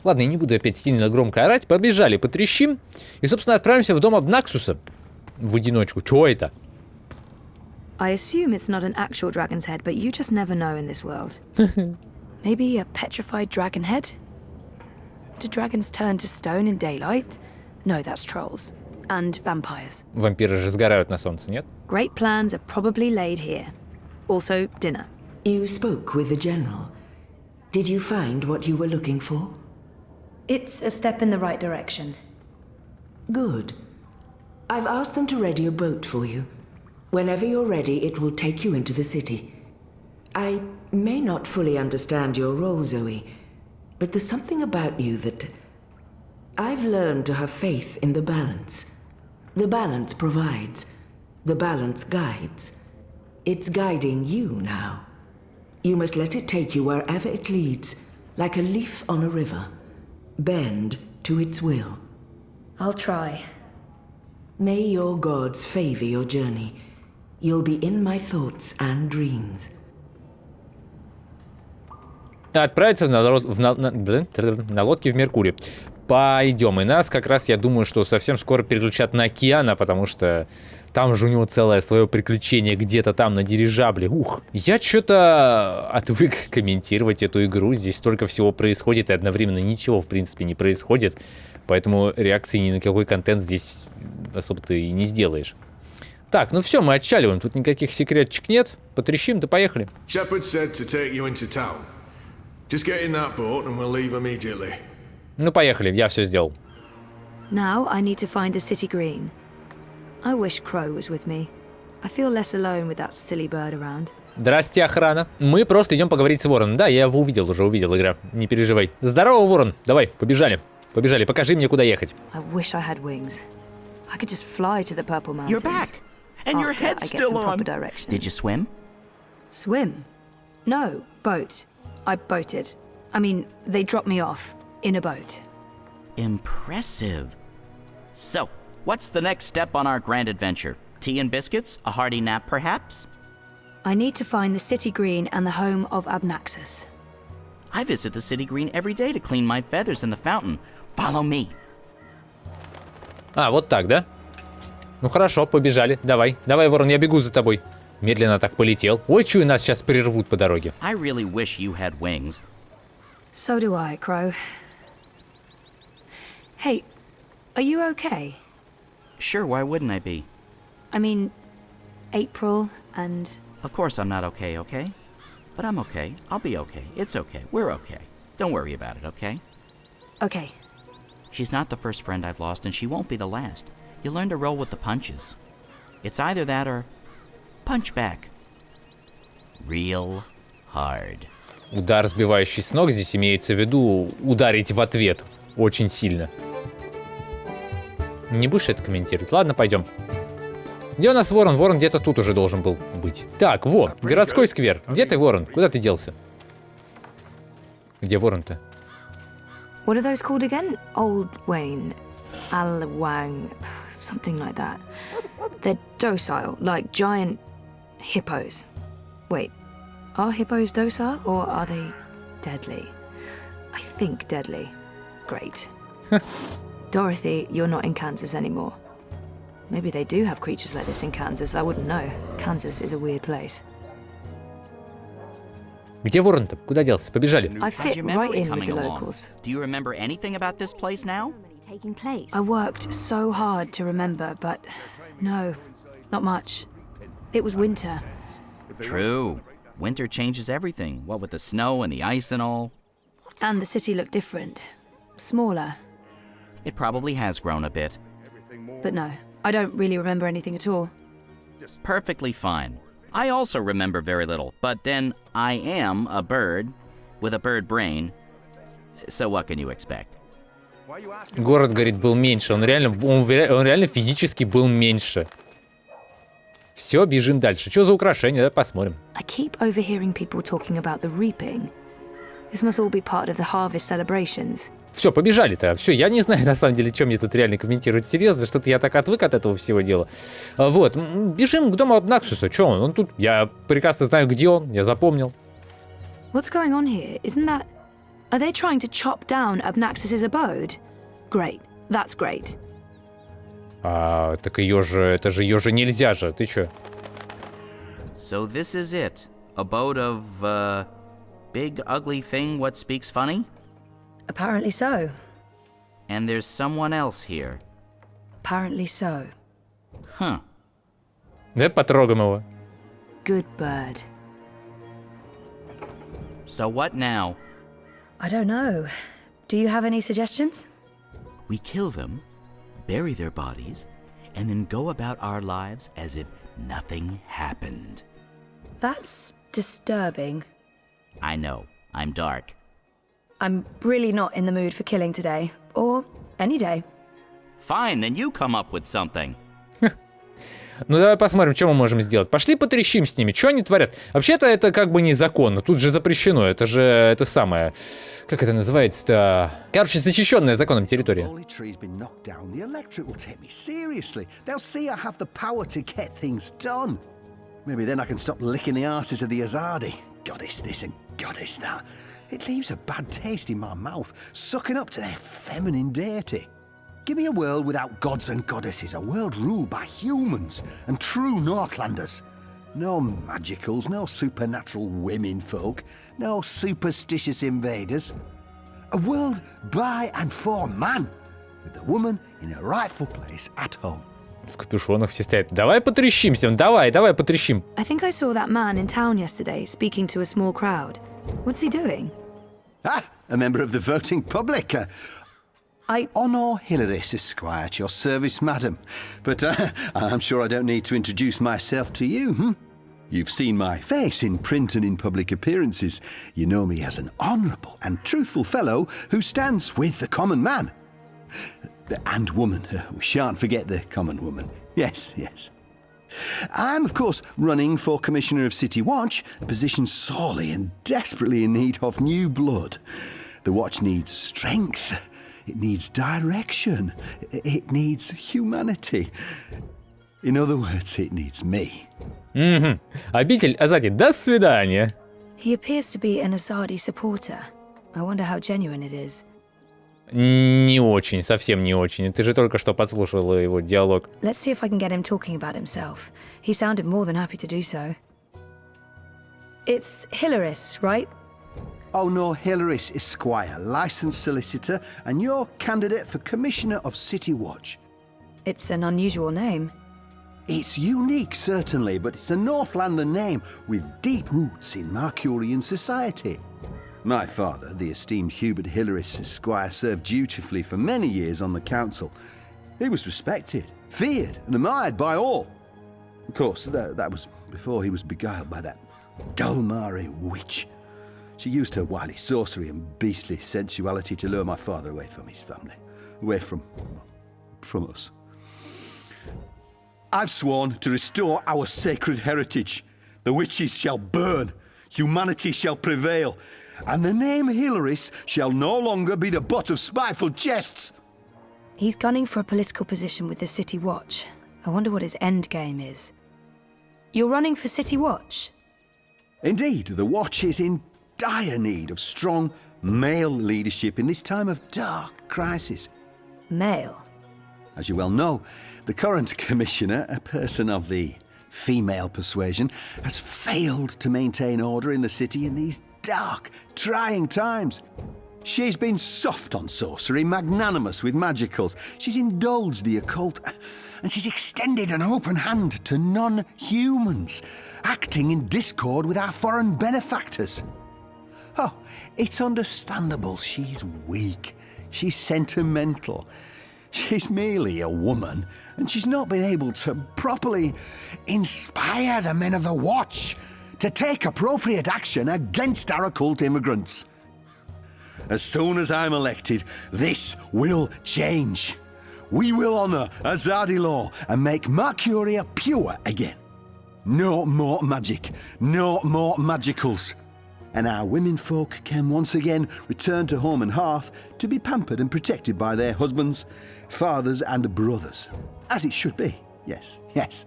Ладно, я не буду опять сильно громко орать. Побежали, потрещим. И, собственно, отправимся в дом Абнаксуса. В одиночку. Чё это? I assume it's not an actual dragon's head, but you just never know in this world. Maybe a petrified dragon head? Do dragons turn to stone in daylight? No, that's trolls. And vampires. Вампиры же сгорают на солнце, нет? Great plans are probably laid here. Also, dinner. You spoke with the general. Did you find what you were looking for? It's a step in the right direction. Good. I've asked them to ready a boat for you. Whenever you're ready, it will take you into the city. I may not fully understand your role, Zoe, but there's something about you that... I've learned to have faith in the balance. The balance provides. The balance guides. It's guiding you now. You must let it take you wherever it leads, like a leaf on a river. Bend to its will. I'll try. May your gods favor your journey. You'll be in my thoughts and dreams. Отправиться на лодке в Меркурий. Пойдем. И нас как раз, я думаю, что совсем скоро переключат на океана, потому что там же у него целое свое приключение где-то там на дирижабле. Ух, я что-то отвык комментировать эту игру. Здесь столько всего происходит, и одновременно ничего, в принципе, не происходит. Поэтому реакции ни на какой контент здесь особо-то и не сделаешь. Так, ну все, мы отчаливаем. Тут никаких секретчик нет. Потрещим, да поехали. Shepard said to take you into town. Just get in that boat and we'll leave immediately. Ну поехали, я все сделал. Now I need to find the city green. I wish Crow was with me. I feel less alone with that silly bird around. Здрасте, охрана. Мы просто идем поговорить с Вороном. Да, я его увидел, игра. Не переживай. Здорово, Ворон. Давай, побежали. Побежали, покажи мне, куда ехать. I wish I had wings. I could just fly to the Purple Mountains. You're back! And your head's still on! Did you swim? Swim? No, boat. I boated. I mean, they dropped me off in a boat. Impressive. So, what's the next step on our grand adventure? Tea and biscuits? A hearty nap, perhaps? I need to find the city green and the home of Abnaxus. I visit the city green every day to clean my feathers in the fountain. Follow me. А, вот так, да? Ну хорошо, побежали. Давай, Ворон, я бегу за тобой. Медленно так полетел. Ой, чую, нас сейчас прервут по дороге. I really wish you had wings. So do I, Crow. Hey, are you okay? Sure, why wouldn't I be? I mean, April and... Of course I'm not okay, okay? But I'm okay. I'll be okay. It's okay. We're okay. Don't worry about it, okay? Okay. She's not the first friend I've lost, and she won't be the last. You learn to roll with the punches. It's either that or punch back. Real hard. Удар, сбивающий с ног, здесь имеется в виду ударить в ответ очень сильно. Не будешь это комментировать? Ладно, пойдем. Где у нас Ворон? Ворон где-то тут уже должен был быть. Так, вот, городской сквер. Где ты, Ворон? Куда ты делся? Где Ворон-то? What are those called again? Old Wayne, Alwang, something like that. They're docile, like giant hippos. Wait, are hippos docile or are they deadly? I think deadly. Great. Dorothy, you're not in Kansas anymore. Maybe they do have creatures like this in Kansas, I wouldn't know. Kansas is a weird place. Где Ворон-то? Куда делся? Побежали. I fit right in with the locals. Do you remember anything about this place now? I worked so hard to remember, but no, not much. It was winter. True. Winter changes everything, what with the snow and the ice and all. And the city looked different. Smaller. It probably has grown a bit. But no, I don't really remember anything at all. Perfectly fine. I also remember very little, but then I am a bird with a bird brain, so what can you expect? Город, говорит, был меньше. Он реально физически был меньше. Все, бежим дальше. Что за украшение? Давай посмотрим. I keep overhearing people talking about the reaping. This must all be part of the harvest celebrations. Все, побежали-то. Все, я не знаю, на самом деле, что мне тут реально комментировать. Серьезно, что-то я так отвык от этого всего дела. Вот, бежим к дому Абнаксуса. Что он? Он тут, я прекрасно знаю, где он, я запомнил. What's going on here? Isn't that... Are they trying to chop down Abnaxus's abode? Great, that's great. Так ее же, это же ее же нельзя же, ты чё? So this is it. Abode of, big ugly thing what speaks funny? Apparently so. And there's someone else here. Apparently so. Huh. Давай потрогаем его. Good bird. So what now? I don't know. Do you have any suggestions? We kill them, bury their bodies, and then go about our lives as if nothing happened. That's disturbing. I know. I'm dark. I'm really not in the mood for killing today. Or any day. Fine, then you come up with something. Ну давай посмотрим, что мы можем сделать. Пошли потрещим с ними, что они творят. Вообще-то это как бы незаконно, тут же запрещено. Это же, это самое, как это называется-то? Короче, защищенная законом территория. It leaves a bad taste in my mouth, sucking up to their feminine deity. Give me a world without gods and goddesses, a world ruled by humans and true Northlanders. No magicals, no supernatural women folk, no superstitious invaders. A world by and for man, with the woman in her rightful place at home. В капюшонах все стоят. Давай потрещимся, давай потрещим. I think I saw that man in town yesterday speaking to a small crowd. What's he doing? Ah, a member of the voting public. Honor Hilaris, Esquire, at your service, madam. But I'm sure I don't need to introduce myself to you, hmm? You've seen my face in print and in public appearances. You know me as an honourable and truthful fellow who stands with the common man. And woman. We shan't forget the common woman. Yes, yes. I'm, of course, running for Commissioner of City Watch, a position sorely and desperately in need of new blood. The Watch needs strength. It needs direction. It needs humanity. In other words, it needs me. Обитель Азади, до свидания. He appears to be an Azadi supporter. I wonder how genuine it is. Не очень, совсем не очень. Ты же только что подслушала его диалог. Let's see if I can get him talking about himself. He sounded more than happy to do so. It's Hilaris, right? Oh no, Hilaris, Esquire, licensed solicitor, and your candidate for Commissioner of City Watch. It's an unusual name. It's unique, certainly, but it's a Northlander name with deep roots in Mercurian society. My father, the esteemed Hubert Hilaris, Esquire, served dutifully for many years on the council. He was respected, feared, and admired by all. Of course, that was before he was beguiled by that Dulmari witch. She used her wily sorcery and beastly sensuality to lure my father away from his family, away from us. I've sworn to restore our sacred heritage. The witches shall burn, humanity shall prevail, and the name Hilaris shall no longer be the butt of spiteful jests. He's gunning for a political position with the City Watch. I wonder what his end game is. You're running for City Watch? Indeed, the Watch is in dire need of strong male leadership in this time of dark crisis. Male? As you well know, the current commissioner, a person of the female persuasion, has failed to maintain order in the city in these dark, trying times. She's been soft on sorcery, magnanimous with magicals. She's indulged the occult, and she's extended an open hand to non-humans, acting in discord with our foreign benefactors. Oh, it's understandable. She's weak. She's sentimental. She's merely a woman, and she's not been able to properly inspire the men of the Watch to take appropriate action against our occult immigrants. As soon as I'm elected, this will change. We will honour Azadi law and make Mercuria pure again. No more magic, no more magicals. And our women folk can once again return to home and hearth to be pampered and protected by their husbands, fathers and brothers. As it should be. Yes, yes.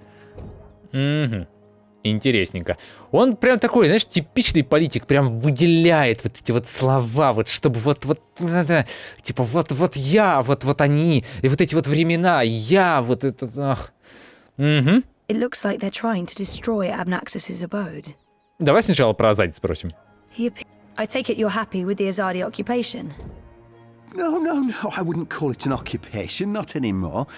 Интересненько. Он прям такой, знаешь, типичный политик, прям выделяет вот эти вот слова, вот чтобы вот типа вот я, вот они, и вот эти вот времена, я, вот это, ах. It looks like they're trying to destroy Abnaxis's abode. Давай сначала про Азади спросим. I take it you're happy with the Azadi occupation? No, I wouldn't call it an occupation, not anymore.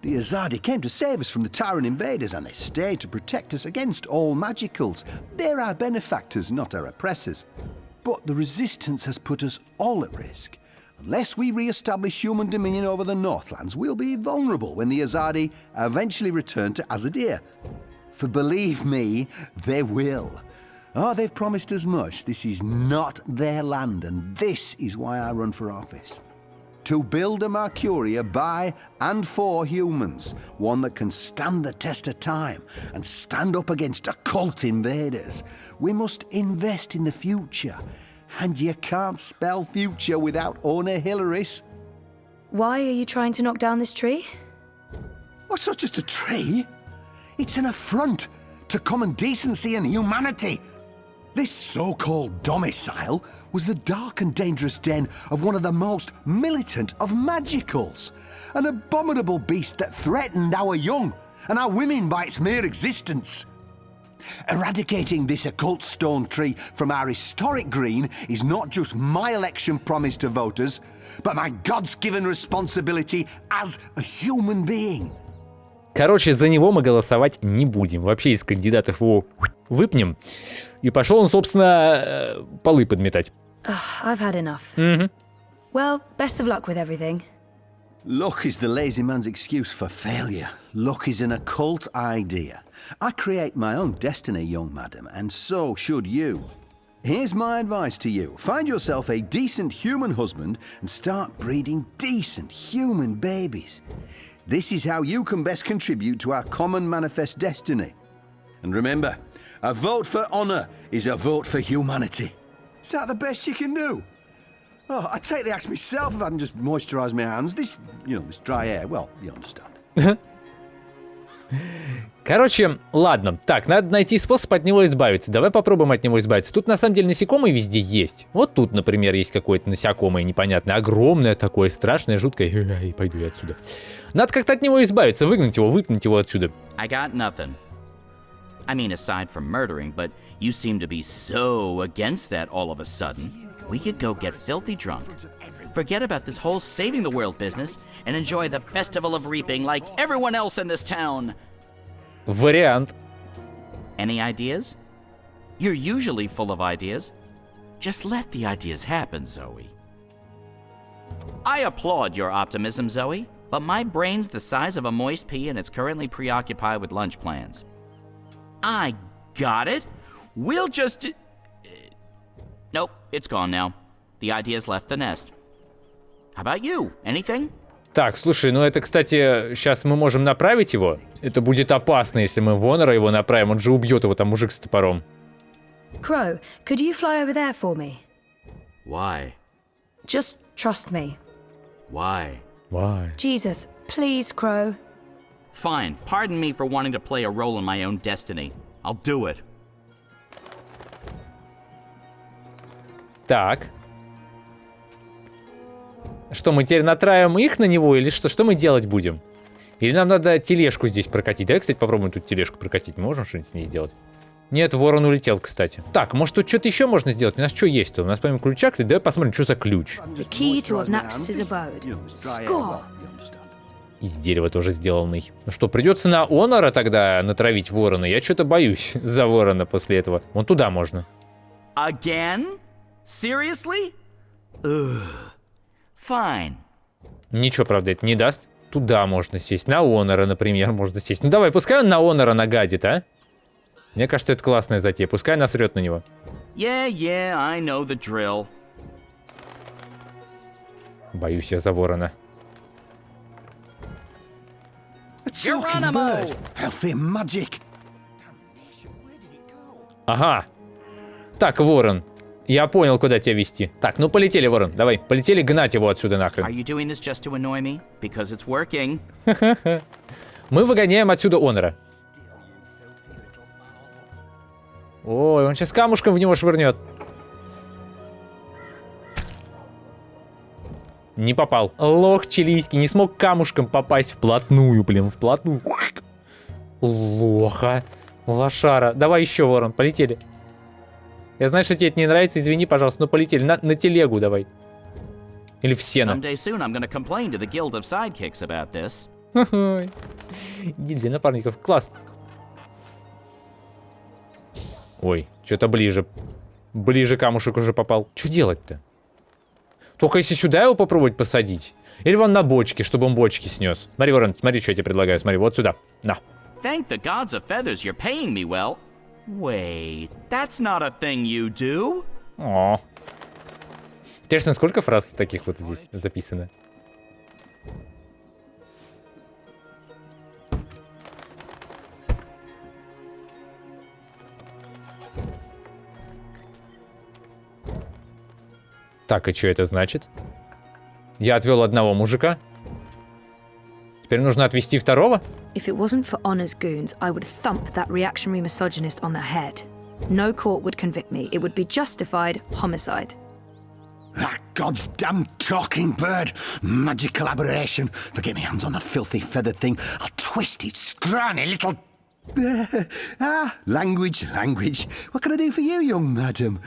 The Azadi came to save us from the tyrant invaders, and they stayed to protect us against all magicals. They're our benefactors, not our oppressors. But the resistance has put us all at risk. Unless we re-establish human dominion over the Northlands, we'll be vulnerable when the Azadi eventually return to Azadir. For believe me, they will. Oh, they've promised as much. This is not their land, and this is why I run for office. To build a Mercuria by and for humans, one that can stand the test of time and stand up against occult invaders. We must invest in the future, and you can't spell future without owner Hilaris. Why are you trying to knock down this tree? Oh, it's not just a tree. It's an affront to common decency and humanity. This so-called domicile was the dark and dangerous den of one of the most militant of magicals, an abominable beast that threatened our young and our women by its mere existence. Eradicating this occult stone tree from our historic green is not just my election promise to voters, but my God's-given responsibility as a human being. Короче, за него мы голосовать не будем. Вообще из кандидатов его выпнем. И пошел он, собственно, полы подметать. I've had enough. Well, best of luck with everything. Luck is the lazy man's excuse for failure. Luck is an occult idea. I create my own destiny, young madam, and so should you. Here's my advice to you. Find yourself a decent human husband and start breeding decent human babies. This is how you can best contribute to our common manifest destiny. And remember, a vote for honor is a vote for humanity. Is that the best you can do? Oh, I'd take the axe myself if I can just moisturise my hands. This, this dry air, well, you understand. Короче, ладно. Так, надо найти способ от него избавиться. Давай попробуем от него избавиться. Тут, на самом деле, насекомые везде есть. Вот тут, например, есть какое-то насекомое непонятное. Огромное такое, страшное, жуткое. Ай, пойду я отсюда. Надо как-то от него избавиться. Выгнать его отсюда. I got nothing. I mean, aside from murdering, but you seem to be so against that all of a sudden. We could go get filthy drunk, forget about this whole saving the world business, and enjoy the festival of reaping like everyone else in this town. Вариант. Any ideas? You're usually full of ideas. Just let the ideas happen, Zoe. I applaud your optimism, Zoe, but my brain's the size of a moist pea and it's currently preoccupied with lunch plans. I got it. We'll just... Nope, it's gone now. The idea's left the nest. How about you? Anything? Так, слушай, ну это, кстати, сейчас мы можем направить его. Это будет опасно, если мы в Honor его направим. Он же убьет его, там мужик с топором. Crow, could you fly over there for me? Why? Just trust me. Why? Why? Jesus, please, Crow. Fine. Pardon me for wanting to play a role in my own destiny. I'll do it. Так. Что, мы теперь натравим их на него или что? Что мы делать будем? Или нам надо тележку здесь прокатить? Давай, кстати, попробуем тут тележку прокатить. Мы можем что-нибудь с ней сделать? Нет, ворон улетел, кстати. Так, может тут что-то еще можно сделать? У нас что есть-то? У нас помимо ключа, кстати, давай посмотрим, что за ключ. The key to Obduction's abode. Score! Из дерева тоже сделанный. Ну что, придется на Honor тогда натравить ворона? Я что-то боюсь за ворона после этого. Вон туда можно. Again? Seriously? Ugh. Fine. Ничего, правда, это не даст. Туда можно сесть. На Honor, например, можно сесть. Ну давай, пускай он на Honor нагадит, а? Мне кажется, это классная затея. Пускай насрет на него. Yeah, I know the drill. Боюсь я за ворона. Bird. Filthy magic. Ага. Так, ворон. Я понял, куда тебя вести. Так, ну полетели, ворон. Давай, полетели гнать его отсюда нахрен. Are you doing this just to annoy me? Because it's working. Мы выгоняем отсюда Honor. Ой, он сейчас камушком в него швырнет. Не попал. Лох чилийский не смог камушком попасть вплотную, блин, вплотную. Лоха. Лошара. Давай еще, ворон, полетели. Я знаю, что тебе это не нравится, извини, пожалуйста, но полетели. На телегу давай. Или в сено. Гильдия напарников. Класс. Ой, что-то ближе. Ближе камушек уже попал. Что делать-то? Только если сюда его попробовать посадить. Или вон на бочке, чтобы он бочки снес. Смотри, ворон, смотри, что я тебе предлагаю. Смотри, вот сюда. На. Thank the gods of feathers, you're paying me well. Wait, that's not a thing you do. О. Интересно, сколько фраз таких вот здесь записано? Так, и что это значит? Я отвел одного мужика. Теперь нужно отвести второго? If it wasn't for Honor's goons, I would thump that reactionary misogynist on the head. No court would convict me. It would be justified homicide. That god's damn talking bird. Magical aberration. Forget me hands on the filthy feathered thing. I'll twist its scrawny little... language. What can I do for you, young madam?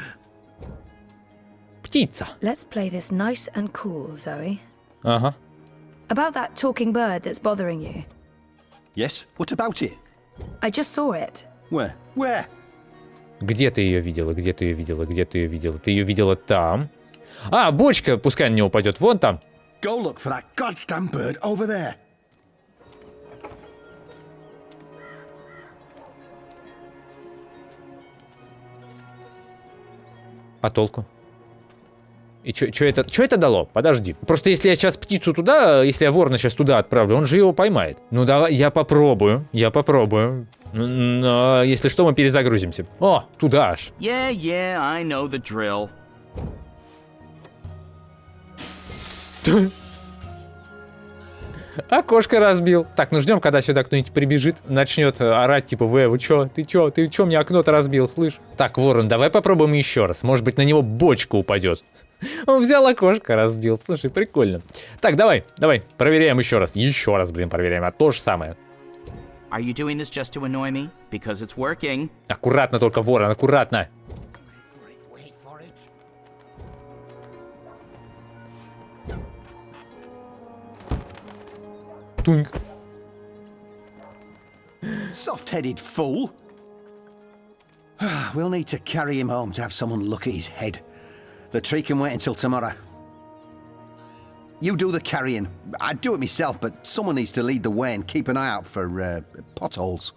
Птица. Let's play this nice and cool, Zoe. Ага. About that talking bird that's bothering you. Yes, what about it? I just saw it. Where? Where? Где ты ее видела? Где ты ее видела? Где ты ее видела? Ты ее видела там. А, бочка, пускай на него упадет. Вон там. Go look for that goddamn bird over there. А толку? И что это дало? Подожди. Просто если я сейчас птицу туда, если я ворона сейчас туда отправлю, он же его поймает. Ну давай, я попробую. Но если что, мы перезагрузимся. О, туда аж. Yeah, I know the drill. Окошко разбил. Так, ну ждем, когда сюда кто-нибудь прибежит, начнет орать, типа, вы чё, ты чё мне окно-то разбил, слышь? Так, ворон, давай попробуем еще раз. Может быть, на него бочка упадет. Он взял окошко, разбил. Слушай, прикольно. Так, давай, проверяем еще раз. Еще раз, проверяем. А то же самое. Are you doing this just to annoy me? Because it's working. Аккуратно только, ворон, аккуратно. Туньк. Soft-headed fool. We'll need to carry him home to have someone look at his head. The tree can wait until tomorrow. You do the carrying. I'd do it myself, but someone needs to lead the way and keep an eye out for potholes.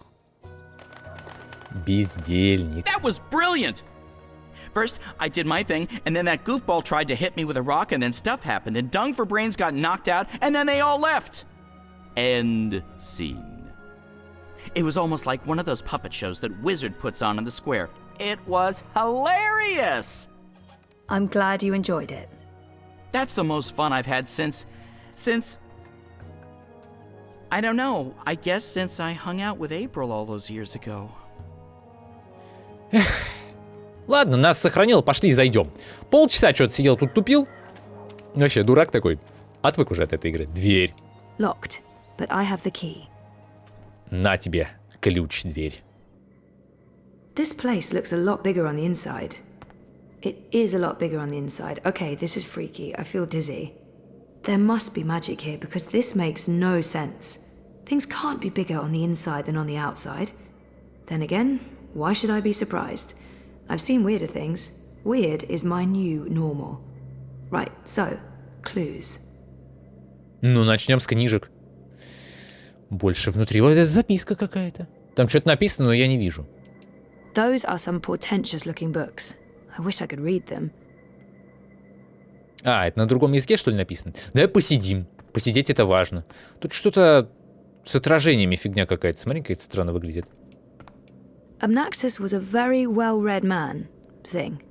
Бездельник. That was brilliant! First, I did my thing, and then that goofball tried to hit me with a rock, and then stuff happened, and Dung for Brains got knocked out, and then they all left. End scene. It was almost like one of those puppet shows that Wizard puts on in the square. It was hilarious! I'm glad you enjoyed it. That's the most fun I've had since... I don't know, I guess since I hung out with April all those years ago. Ладно, нас сохранил, пошли зайдем. Полчаса что-то сидел тут тупил. Вообще, дурак такой. Отвык уже от этой игры. Дверь. Locked, but I have the key. На тебе ключ, дверь. This place looks a lot bigger on the inside. It is a lot bigger on the inside. Okay, this is freaky. I feel dizzy. There must be magic here because this makes no sense. Things can't be bigger on the inside than on the outside. Then again, why should I be surprised? I've seen weirder things. Weird is my new normal. Right, so, clues. Ну, начнем с книжек. Больше внутри. Вот это записка какая-то. Там что-то написано, но я не вижу. Those are some portentous-looking books. I wish I could read them. А, это на другом языке, что ли, написано? Давай посидим. Посидеть это важно. Тут что-то с отражениями фигня какая-то. Смотри, как это странно выглядит. Obnaxus was a very well-read man. Thing.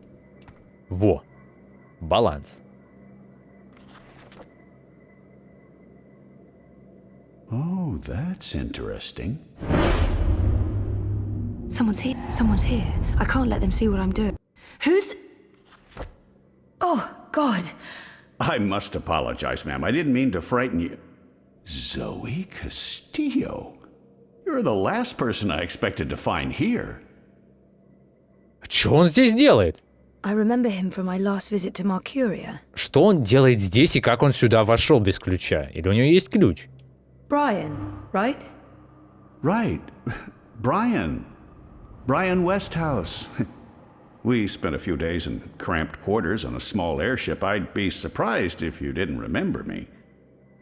Во. Баланс. Oh, that's interesting. Someone's here. Someone's here. I can't let them see what I'm doing. Who's... Oh, God. I must apologize, ma'am. I didn't mean to frighten you. Zoe Castillo. You're the last person I expected to find here. Что он здесь делает? I remember him from my last visit to Mercuria. Что он делает здесь и как он сюда вошел без ключа? Или у него есть ключ? Brian, right? Right. Brian Westhouse. We spent a few days in cramped quarters on a small airship. I'd be surprised if you didn't remember me.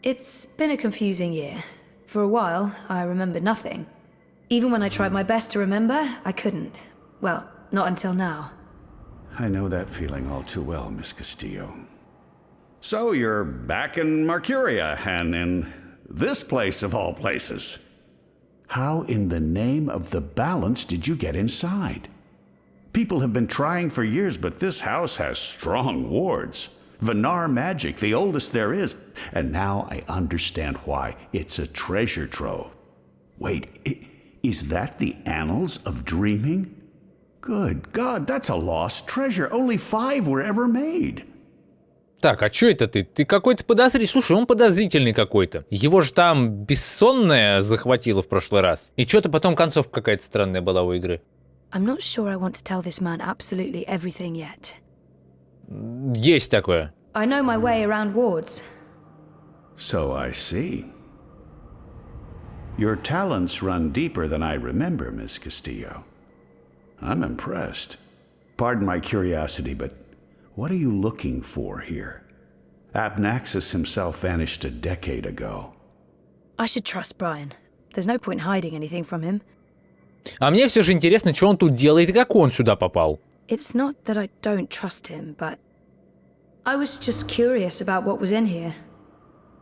It's been a confusing year. For a while, I remembered nothing. Even when I tried my best to remember, I couldn't. Well, not until now. I know that feeling all too well, Miss Castillo. So you're back in Mercuria, and in this place of all places. How in the name of the balance did you get inside? People have been trying for years, but this house has strong wards. Venar magic, the oldest there is. And now I understand why. It's a treasure trove. Wait, is that the Annals of Dreaming? Good God, that's a lost treasure. Only 5 were ever made. Так, а чё это ты? Ты какой-то подозрительный. Слушай, он подозрительный какой-то. Его же там бессонная захватило в прошлый раз. И что-то потом концовка какая-то странная была у игры. I'm not sure I want to tell this man absolutely everything yet. Есть такое. I know my way around wards. So I see. Your talents run deeper than I remember, Miss Castillo. I'm impressed. Pardon my curiosity, but What are you looking for here? Abnaxis himself vanished a decade ago. I should trust Brian. There's no point hiding anything from him. А мне все же интересно, что он тут делает и как он сюда попал. It's not that I don't trust him, but I was just curious about what was in here.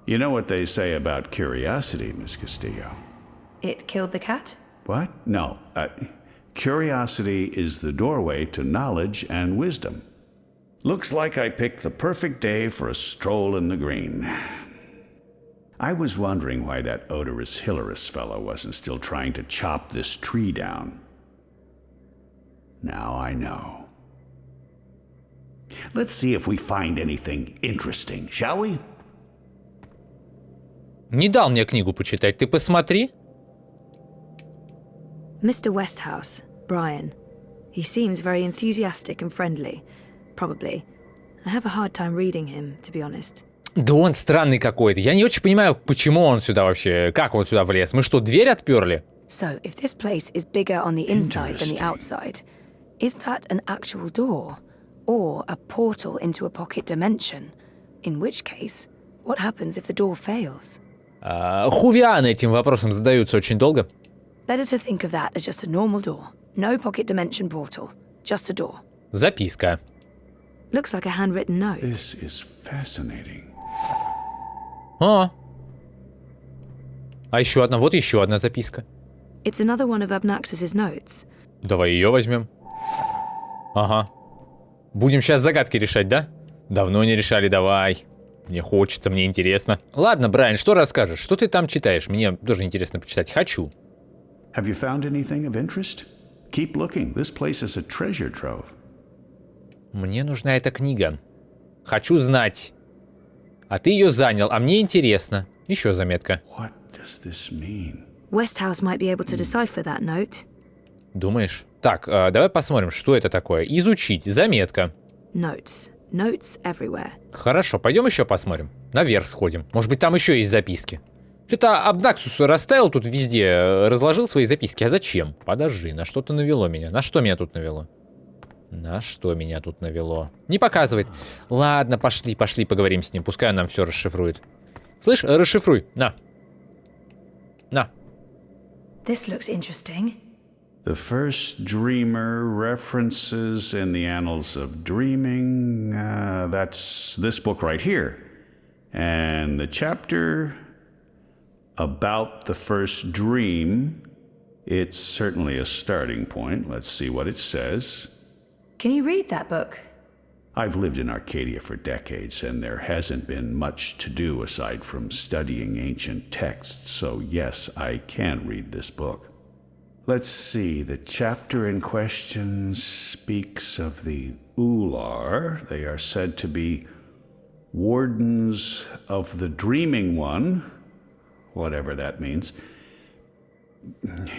You know what they say about curiosity, Miss Castillo? It killed the cat? What? No. Curiosity is the doorway to knowledge and wisdom. Looks like I picked the perfect day for a stroll in the green. I was wondering why that odorous Hilarious fellow wasn't still trying to chop this tree down. Now I know. Let's see if we find anything interesting, shall we? Не дал мне книгу почитать, ты посмотри. Mr. Westhouse, Brian. He seems very enthusiastic and friendly. Probably. I have a hard time reading him, to be honest. Да он странный какой-то. Я не очень понимаю, почему он сюда вообще, как он сюда влез. Мы что, дверь отперли? So, if this place is bigger on the inside than the outside, is that an actual door? Or a portal into a pocket dimension? In which case, what happens if the door fails? Хувианы этим вопросом задаются очень долго. Better to think of that as just a normal door. No pocket dimension portal. Just a door. Записка. Looks like a handwritten note. This is fascinating. А еще одна, вот еще одна записка. It's another one of Abnaxis's notes. Давай ее возьмем. Ага. Будем сейчас загадки решать, да? Давно не решали, давай. Мне хочется, мне интересно. Ладно, Брайан, что расскажешь? Что ты там читаешь? Мне тоже интересно почитать. Хочу. Have you found anything of interest? Keep looking. This place is a treasure trove. Мне нужна эта книга. Хочу знать. А ты ее занял, а мне интересно. Еще заметка. What does this mean? Westhouse might be able to decipher that note. Думаешь? Так, давай посмотрим, что это такое. Изучить. Заметка. Notes. Notes everywhere. Хорошо, пойдем еще посмотрим. Наверх сходим. Может быть, там еще есть записки. Что-то Абнаксус расставил тут везде, разложил свои записки. А зачем? Подожди, на что-то навело меня. На что меня тут навело? На что меня тут навело? Не показывает. Ладно, пошли, пошли, поговорим с ним. Пускай он нам все расшифрует. Слышь, расшифруй. На. На. This looks interesting. The first dreamer references in the annals of dreaming. That's this book right here. And the chapter about the first dream. It's certainly a starting point. Let's see what it says. Can you read that book? I've lived in Arcadia for decades, and there hasn't been much to do aside from studying ancient texts, so yes, I can read this book. Let's see, the chapter in question speaks of the Ular. They are said to be wardens of the Dreaming One, whatever that means.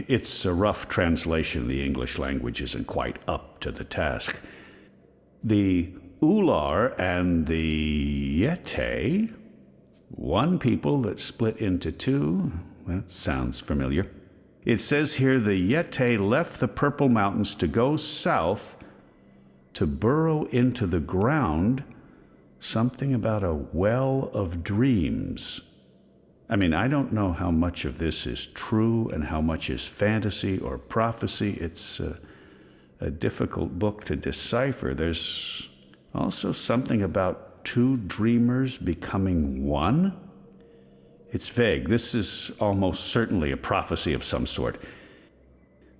It's a rough translation. The English language isn't quite up to the task. The Ular and the Yete, one people that split into two. That sounds familiar. It says here the Yete left the Purple Mountains to go south to burrow into the ground. Something about a well of dreams. I mean, I don't know how much of this is true and how much is fantasy or prophecy. It's a difficult book to decipher. There's also something about two dreamers becoming one. It's vague. This is almost certainly a prophecy of some sort.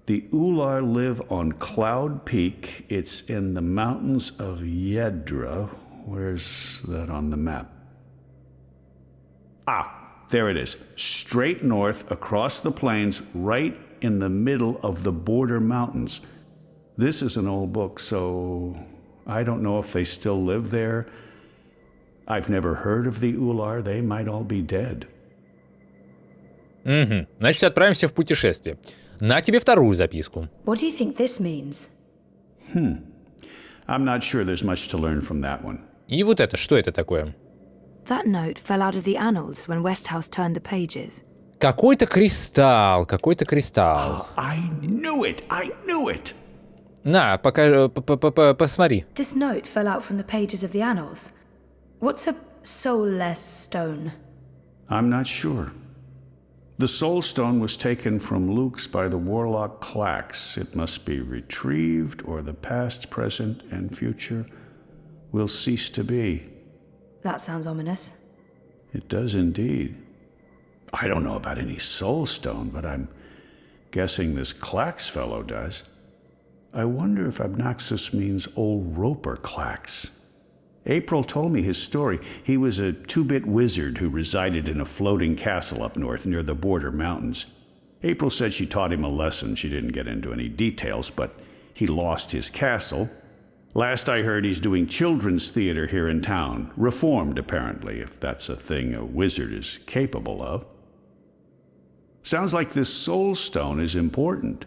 The Ular live on Cloud Peak. It's in the mountains of Yedra. Where's that on the map? Ah! There it is, straight north across the plains, right in the middle of the border mountains. This is an old book, so I don't know if they still live there. I've never heard of the Ular. They might all be dead. Угу. Значит, отправимся в путешествие. На тебе вторую записку. What do you think this means? I'm not sure there's much to learn from that one. И вот это, что это такое? That note fell out of the annals when Westhouse turned the pages. Какой-то кристалл, какой-то кристалл. I knew it! I knew it! На, пока, посмотри. This note fell out from the pages of the annals. What's a soulless stone? I'm not sure. The Soul Stone was taken from Luke's by the warlock Clax. It must be retrieved, or the past, present, and future will cease to be. That sounds ominous. It does indeed. I don't know about any Soul Stone, but I'm guessing this Clax fellow does. I wonder if Obnaxus means old Roper Clax. April told me his story. He was a 2-bit wizard who resided in a floating castle up north near the border mountains. April said she taught him a lesson. She didn't get into any details, but he lost his castle. Last I heard, he's doing children's theater here in town. Reformed, apparently, if that's a thing a wizard is capable of. Sounds like this Soul Stone is important.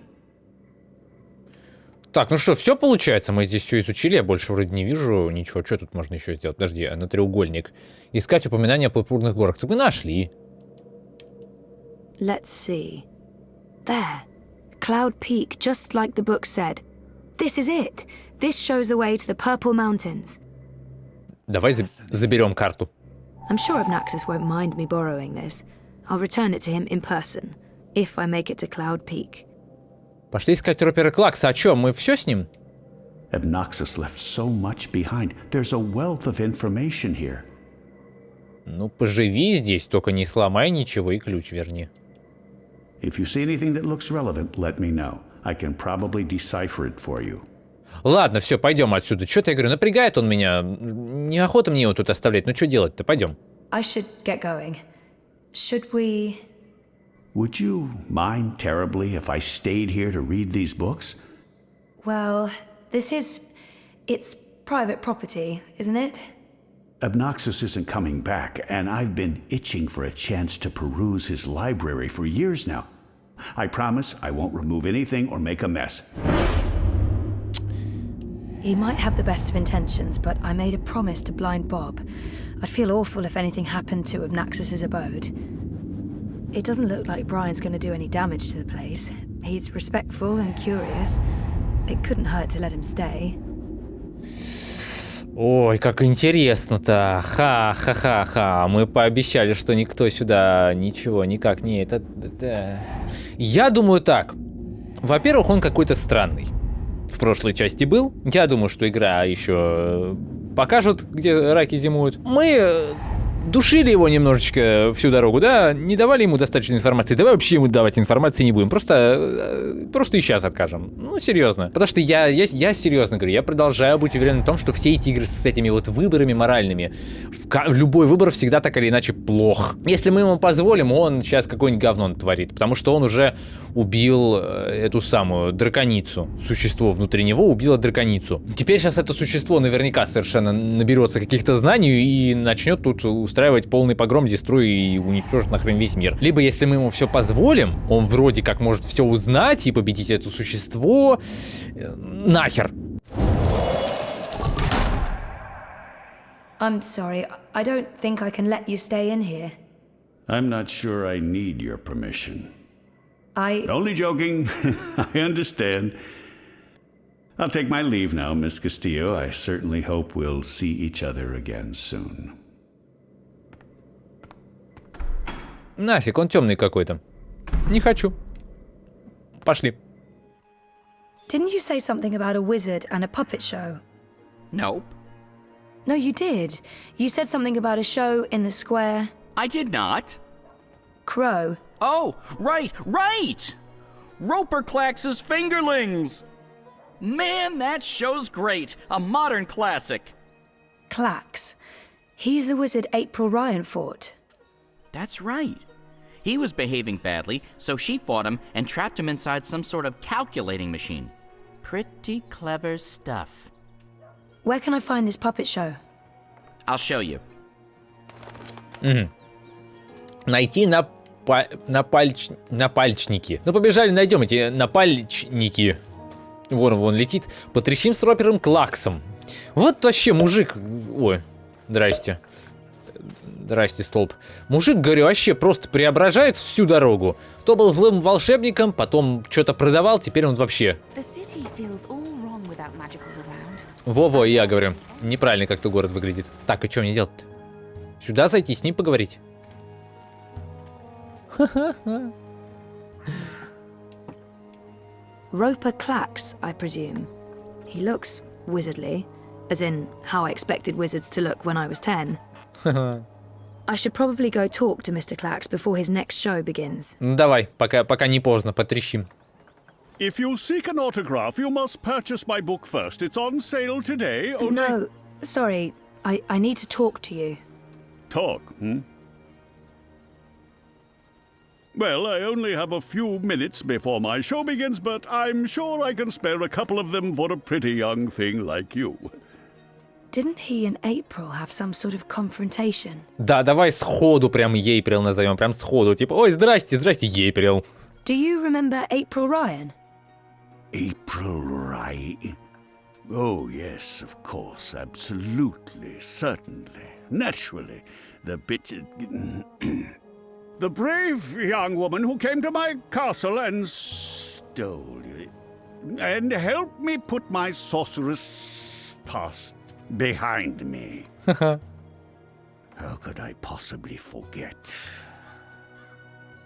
Так, ну что, все получается? Мы здесь все изучили, я больше вроде не вижу ничего. Что тут можно еще сделать? Подожди, на треугольник. Искать упоминания о пурпурных горах. Так мы нашли. Let's see. There. Cloud Peak, just like the book said. This is it. This shows the way to the Purple Mountains. Давай заберем карту. I'm sure Obnaxus won't mind me borrowing this. I'll return it to him in person, if I make it to Cloud Peak. Пошли искать Ропера Клакса. А чё, мы все с ним? Obnaxus left so much behind. There's a wealth of information here. Ну, поживи здесь, только не сломай ничего и ключ верни. If you see anything that looks relevant, let me know. I can probably decipher it for you. Ладно, все, пойдем отсюда. Чё-то я говорю, напрягает он меня. Неохота мне его тут оставлять. Ну что делать-то? Пойдем. I should get going. Should we... Would you mind terribly if I stayed here to read these books? Well, it's private property, isn't it? Obnaxus isn't coming back, and I've been itching for a chance to peruse his library for years now. I promise I won't remove anything or make a mess. He might have the best of intentions, but I made a promise to blind Bob. I'd feel awful if anything happened to Obnaxus's abode. It doesn't look like Brian's going to do any damage to the place. He's respectful and curious. It couldn't hurt to let him stay. Ой, как интересно-то. Ха-ха-ха-ха. Мы пообещали, что никто сюда ничего никак не... Я думаю так. Во-первых, он какой-то странный. В прошлой части был. Я думаю, что игра еще покажет, где раки зимуют. Мы душили его немножечко всю дорогу, да? Не давали ему достаточно информации. Давай вообще ему давать информации не будем. Просто и сейчас откажем. Ну, серьезно. Потому что я серьезно говорю, я продолжаю быть уверен в том, что все эти игры с этими вот выборами моральными, любой выбор всегда так или иначе плох. Если мы ему позволим, он сейчас какое-нибудь говно творит. Потому что он уже убил эту самую драконицу. Существо внутри него убило драконицу. Теперь сейчас это существо наверняка совершенно наберется каких-то знаний и начнет тут устраивать полный погром, дестрой и уничтожить нахрен весь мир. Либо, если мы ему все позволим, он вроде как может все узнать и победить это существо. Нахер. I'm sorry, I don't think I can let you stay in here. I'm not sure I need your permission. Only joking. I understand. I'll take my leave now, Miss Castillo. I certainly hope we'll see each other again soon. Нафиг, он темный какой-то. Не хочу. Пошли. Didn't you say something about a wizard and a puppet show? Nope. No, you did. You said something about a show in the square. I did not. Crow. Oh, right! Roper Clax's Fingerlings! Man, that show's great. A modern classic. Clax. He's the wizard April Ryan fought. That's right. He was behaving badly, so she fought him and trapped him inside some sort of calculating machine. Pretty clever stuff. Where can I find this puppet show? I'll show you. Найти напальчники. Ну, побежали, найдем эти напальчники. Вон летит. Потрещим с Ропером Клаксом. Вот вообще мужик... Ой, здрасте. Здрасте, столб. Мужик, говорю, вообще просто преображает всю дорогу. То был злым волшебником, потом что-то продавал, теперь он вообще... town without magicals around. Во-во, я говорю, неправильно как-то город выглядит. Так, и что мне делать-то? Сюда зайти, с ним поговорить? Roper Clacks, I presume. He looks wizardly, as in how I expected wizards to look when I was 10. I should probably go talk to Mr. Clacks before his next show begins. Ну давай, пока не поздно, потрещим. If you seek an autograph, you must purchase my book first. It's on sale today. Only... No, sorry. I need to talk to you. Talk, Well, I only have a few minutes before my show begins, but I'm sure I can spare a couple of them for a pretty young thing like you. Didn't he and April have some sort of confrontation? Да, давай сходу прям Эйприл назовем, прям сходу. Типа, ой, здрасте, Эйприл. Do you remember April Ryan? April Ryan? Oh, yes, of course, absolutely, certainly, naturally. The the brave young woman who came to my castle and stole it, and helped me put my sorceress past behind me. How could I possibly forget?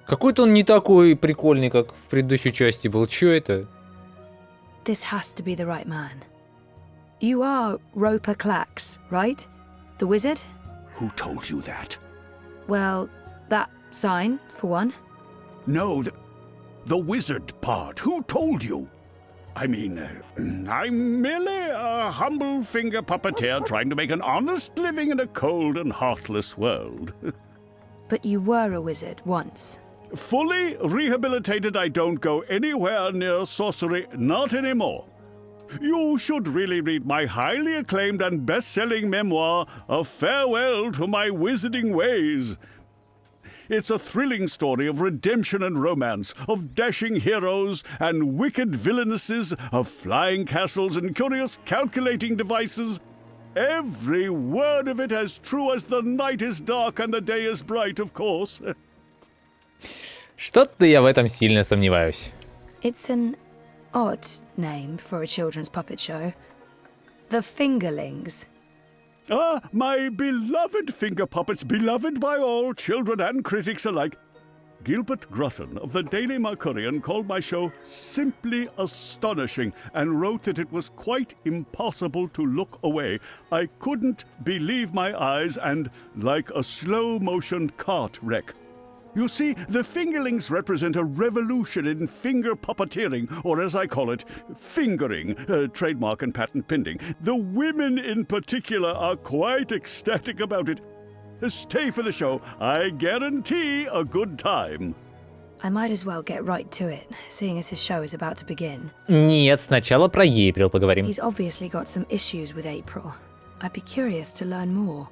Какой-то он не такой прикольный, как в предыдущей части был. Чё это? This has to be the right man. You are Roper Clacks, right? The wizard? Who told you that? Well, that sign, for one. No, the wizard part. Who told you? I mean, I'm merely a humble finger puppeteer trying to make an honest living in a cold and heartless world. But you were a wizard once. Fully rehabilitated, I don't go anywhere near sorcery, not anymore. You should really read my highly acclaimed and best-selling memoir, A Farewell to My Wizarding Ways. It's a thrilling story of redemption and romance, of dashing heroes and wicked villainesses, of flying castles and curious calculating devices. Every word of it as true as the night is dark and the day is bright, of course. Что-то я в этом сильно сомневаюсь. It's an odd name for a children's puppet show. The Fingerlings. Ah, my beloved finger puppets, beloved by all children and critics alike. Gilbert Grutton of the Daily Mercurian called my show simply astonishing and wrote that it was quite impossible to look away. I couldn't believe my eyes and like a slow-motion cart wreck. You see, the fingerlings represent a revolution in finger puppeteering, or as I call it, fingering, trademark and patent pending. The women in particular are quite ecstatic about it. Stay for the show. I guarantee a good time. I might as well get right to it, seeing as his show is about to begin. Нет, сначала про Эйприл поговорим. He's obviously got some issues with April. I'd be curious to learn more.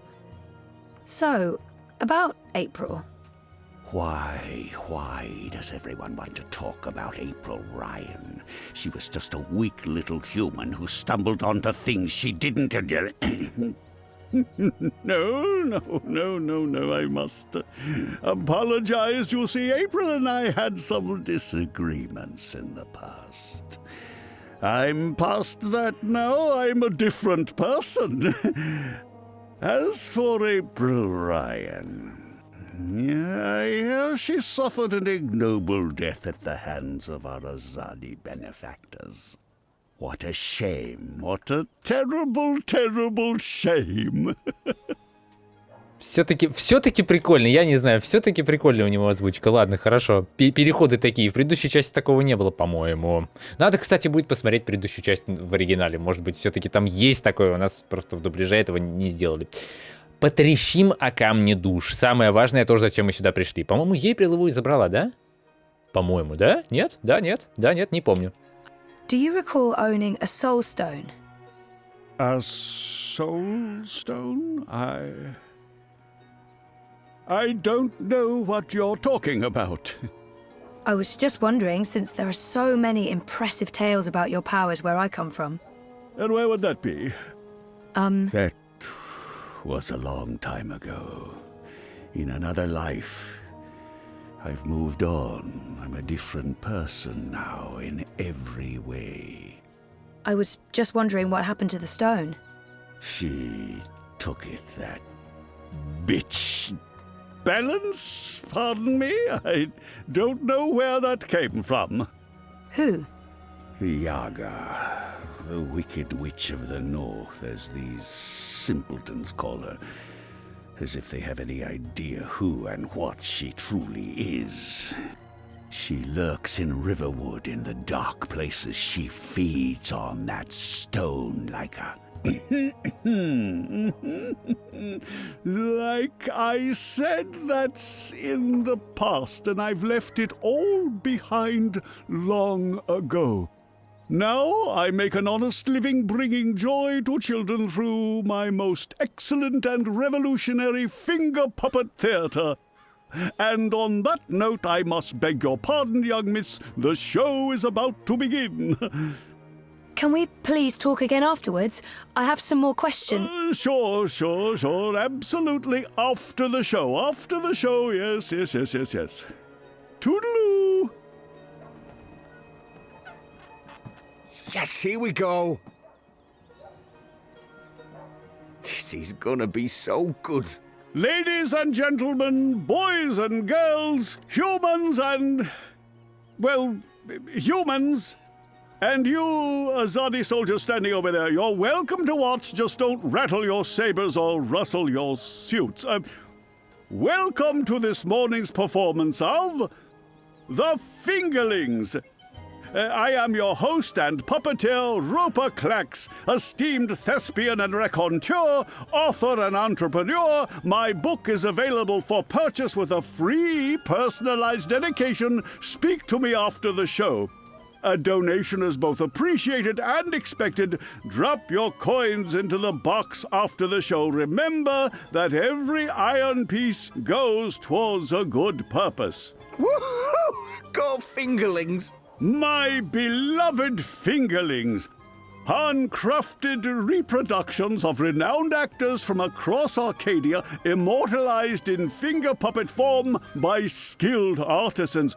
So, about April. Why does everyone want to talk about April Ryan? She was just a weak little human who stumbled onto things she didn't... No, I must apologize. You see, April and I had some disagreements in the past. I'm past that now. I'm a different person. As for April Ryan... I hear she suffered an ignoble death at the hands of our Azadi benefactors. What a shame. What a terrible, terrible shame. Все-таки прикольно, я не знаю, все-таки прикольная у него озвучка. Ладно, хорошо. Переходы такие. В предыдущей части такого не было, по-моему. Надо, кстати, будет посмотреть предыдущую часть в оригинале. Может быть, все-таки там есть такое, у нас просто в дубляже этого не сделали. Потрещим о камне душ. Самое важное тоже, зачем мы сюда пришли. По-моему, Эйприл его и забрала, да? По-моему, да? Нет? Да, нет? Да, нет, не помню. Do you recall owning a soul stone? A soul stone? I don't know what you're talking about. I was just wondering, since there are so many impressive tales about your powers where I come from. And where would that be? That was a long time ago. In another life. I've moved on. I'm a different person now in every way. I was just wondering what happened to the stone. She took it, that bitch. Balance? Pardon me? I don't know where that came from. Who? The Yaga, the wicked witch of the north, as these simpletons call her. As if they have any idea who and what she truly is. She lurks in Riverwood in the dark places. She feeds on that stone like a... Like I said, that's in the past, and I've left it all behind long ago. Now I make an honest living bringing joy to children through my most excellent and revolutionary finger puppet theatre. And on that note, I must beg your pardon, young miss, the show is about to begin. Can we please talk again afterwards? I have some more questions. Sure, absolutely, after the show, yes. Toodaloo! Yes, here we go. This is gonna be so good. Ladies and gentlemen, boys and girls, humans and... well, humans... And you, Azadi soldier standing over there, you're welcome to watch, just don't rattle your sabers or rustle your suits. Welcome to this morning's performance of The Fingerlings. I am your host and puppeteer, Roper Clax, esteemed thespian and raconteur, author and entrepreneur. My book is available for purchase with a free personalized dedication. Speak to me after the show. A donation is both appreciated and expected. Drop your coins into the box after the show. Remember that every iron piece goes towards a good purpose. Woohoo! Go Fingerlings! My beloved Fingerlings! Handcrafted reproductions of renowned actors from across Arcadia, immortalized in finger puppet form by skilled artisans.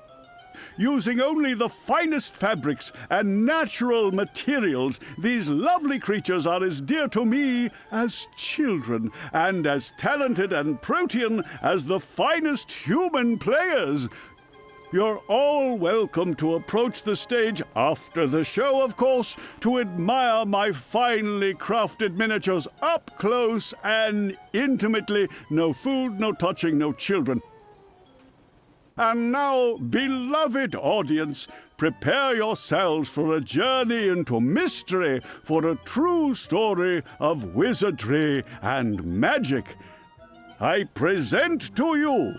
Using only the finest fabrics and natural materials, these lovely creatures are as dear to me as children, and as talented and protean as the finest human players. You're all welcome to approach the stage after the show, of course, to admire my finely crafted miniatures up close and intimately. No food, no touching, no children. And now, beloved audience, prepare yourselves for a journey into mystery, for a true story of wizardry and magic. I present to you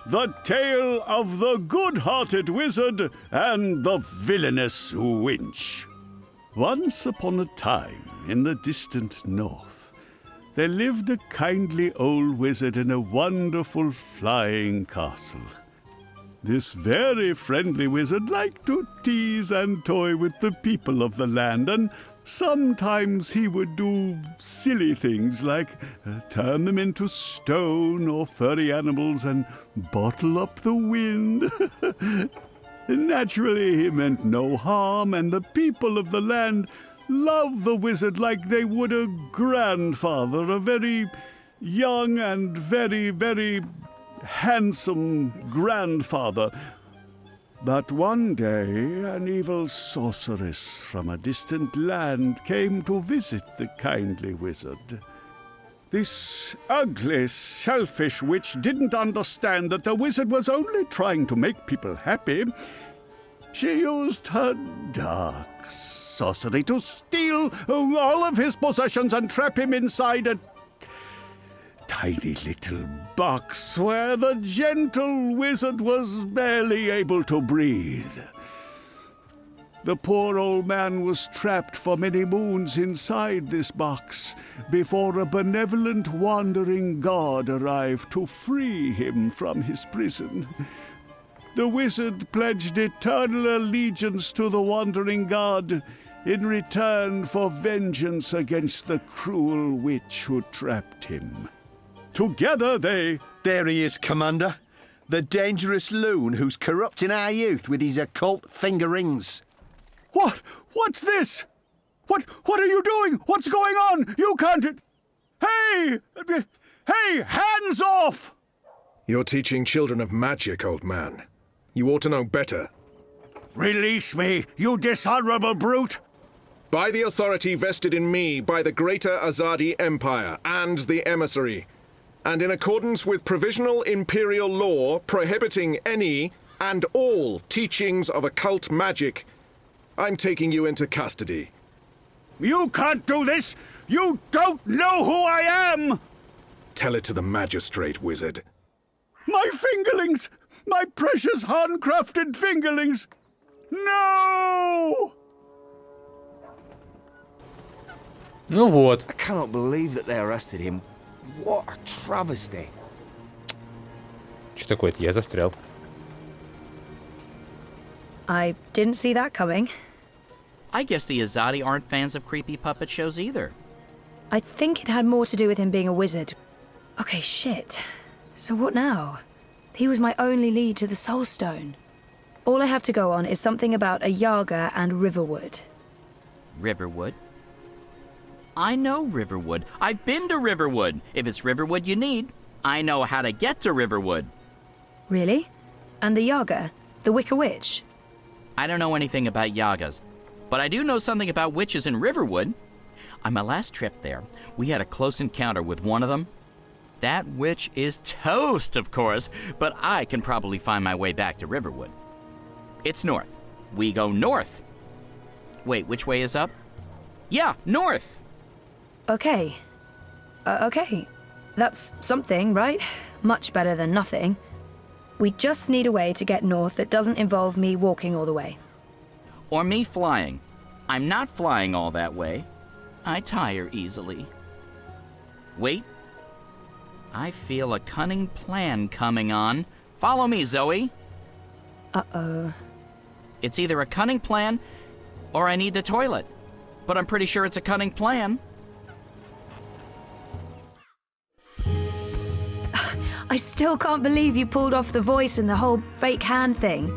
the tale of the good-hearted wizard and the villainous winch. Once upon a time, in the distant north, there lived a kindly old wizard in a wonderful flying castle. This very friendly wizard liked to tease and toy with the people of the land, and sometimes he would do silly things like turn them into stone or furry animals and bottle up the wind. Naturally, he meant no harm, and the people of the land loved the wizard like they would a grandfather, a very young and very, very handsome grandfather. But one day, an evil sorceress from a distant land came to visit the kindly wizard. This ugly, selfish witch didn't understand that the wizard was only trying to make people happy. She used her dark sorcery to steal all of his possessions and trap him inside a tiny little box where the gentle wizard was barely able to breathe. The poor old man was trapped for many moons inside this box before a benevolent wandering god arrived to free him from his prison. The wizard pledged eternal allegiance to the wandering god in return for vengeance against the cruel witch who trapped him. Together they... There he is, Commander. The dangerous loon who's corrupting our youth with his occult finger rings. What? What's this? What are you doing? What's going on? You can't... Hey! Hey, hands off! You're teaching children of magic, old man. You ought to know better. Release me, you dishonorable brute! By the authority vested in me by the Greater Azadi Empire and the Emissary, and in accordance with provisional imperial law prohibiting any and all teachings of occult magic, I'm taking you into custody. You can't do this! You don't know who I am! Tell it to the magistrate, wizard. My fingerlings! My precious handcrafted fingerlings! No! Ну вот. I cannot believe that they arrested him. What a travesty. Что такое-то? Я застрял. I didn't see that coming. I guess the Azadi aren't fans of creepy puppet shows either. I think it had more to do with him being a wizard. Okay, shit. So what now? He was my only lead to the Soul Stone. All I have to go on is something about a Yaga and Riverwood. Riverwood? I know Riverwood. I've been to Riverwood. If it's Riverwood you need, I know how to get to Riverwood. Really? And the Yaga? The Wicker Witch? I don't know anything about Yagas, but I do know something about witches in Riverwood. On my last trip there, we had a close encounter with one of them. That witch is toast, of course, but I can probably find my way back to Riverwood. It's north. We go north. Wait, which way is up? Yeah, north. Okay. Okay. That's something, right? Much better than nothing. We just need a way to get north that doesn't involve me walking all the way. Or me flying. I'm not flying all that way. I tire easily. Wait. I feel a cunning plan coming on. Follow me, Zoe. Uh-oh. It's either a cunning plan or I need the toilet. But I'm pretty sure it's a cunning plan. I still can't believe you pulled off the voice and the whole fake hand thing.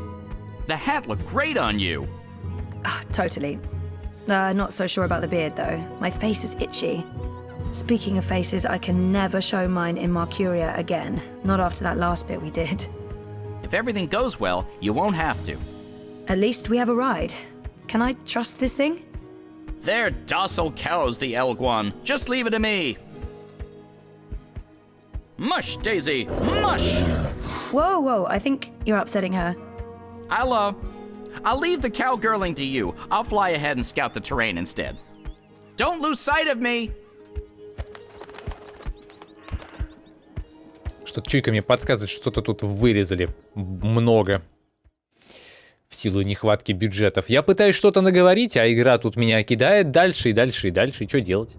The hat looked great on you. Totally. Not so sure about the beard, though. My face is itchy. Speaking of faces, I can never show mine in Mercuria again. Not after that last bit we did. If everything goes well, you won't have to. At least we have a ride. Can I trust this thing? They're docile cows, the Elguan. Just leave it to me. Mush, Daisy, mush! Whoa, whoa, I think you're upsetting her. I'll leave the cowgirling to you. I'll fly ahead and scout the terrain instead. Don't lose sight of me! Что-то чуйка мне подсказывает, что-то тут вырезали много. В силу нехватки бюджетов. Я пытаюсь что-то наговорить, а игра тут меня кидает дальше и дальше и дальше. И что делать?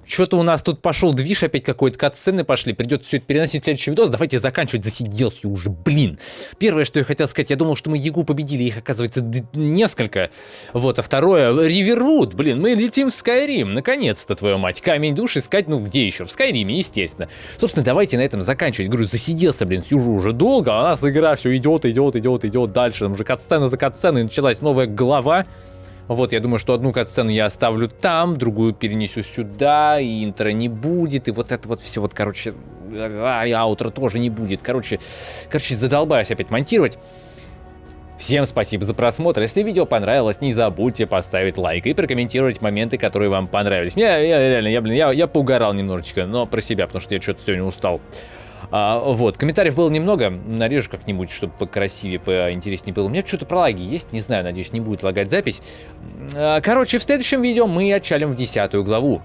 Что-то у нас тут пошел движ, опять какой-то катсцены пошли. Придется все это переносить в следующий видос. Давайте заканчивать, засиделся уже, блин. Первое, что я хотел сказать, я думал, что мы Ягу победили, их оказывается несколько. Вот, а второе, Ривервуд, блин, мы летим в Skyrim, наконец-то, твою мать. Камень душ искать, ну где еще? В Скайриме, естественно. Собственно, давайте на этом заканчивать. Говорю, засиделся, блин, сижу уже долго, а у нас игра все идет дальше. Там уже катсцена за катсценой, началась новая глава. Вот, я думаю, что одну катсцену я оставлю там, другую перенесу сюда, и интро не будет, и вот это вот все, вот, короче, и аутро тоже не будет. Короче, задолбаюсь опять монтировать. Всем спасибо за просмотр. Если видео понравилось, не забудьте поставить лайк и прокомментировать моменты, которые вам понравились. Я поугарал немножечко, но про себя, потому что я что-то сегодня устал. Вот, комментариев было немного, нарежу как-нибудь, чтобы покрасивее, поинтереснее было. У меня что-то про лаги есть, не знаю, надеюсь, не будет лагать запись. Короче, в следующем видео мы отчалим в 10 главу.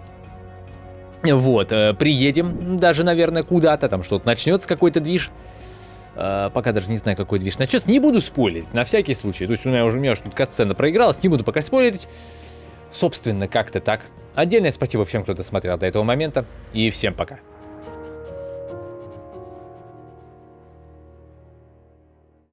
Вот, приедем даже, наверное, куда-то, там что-то начнется, какой-то движ. Пока даже не знаю, какой движ начнется, не буду спойлерить, на всякий случай. То есть у меня уже тут катсцена проигралась, не буду пока спойлерить. Собственно, как-то так. Отдельное спасибо всем, кто досмотрел до этого момента, и всем пока.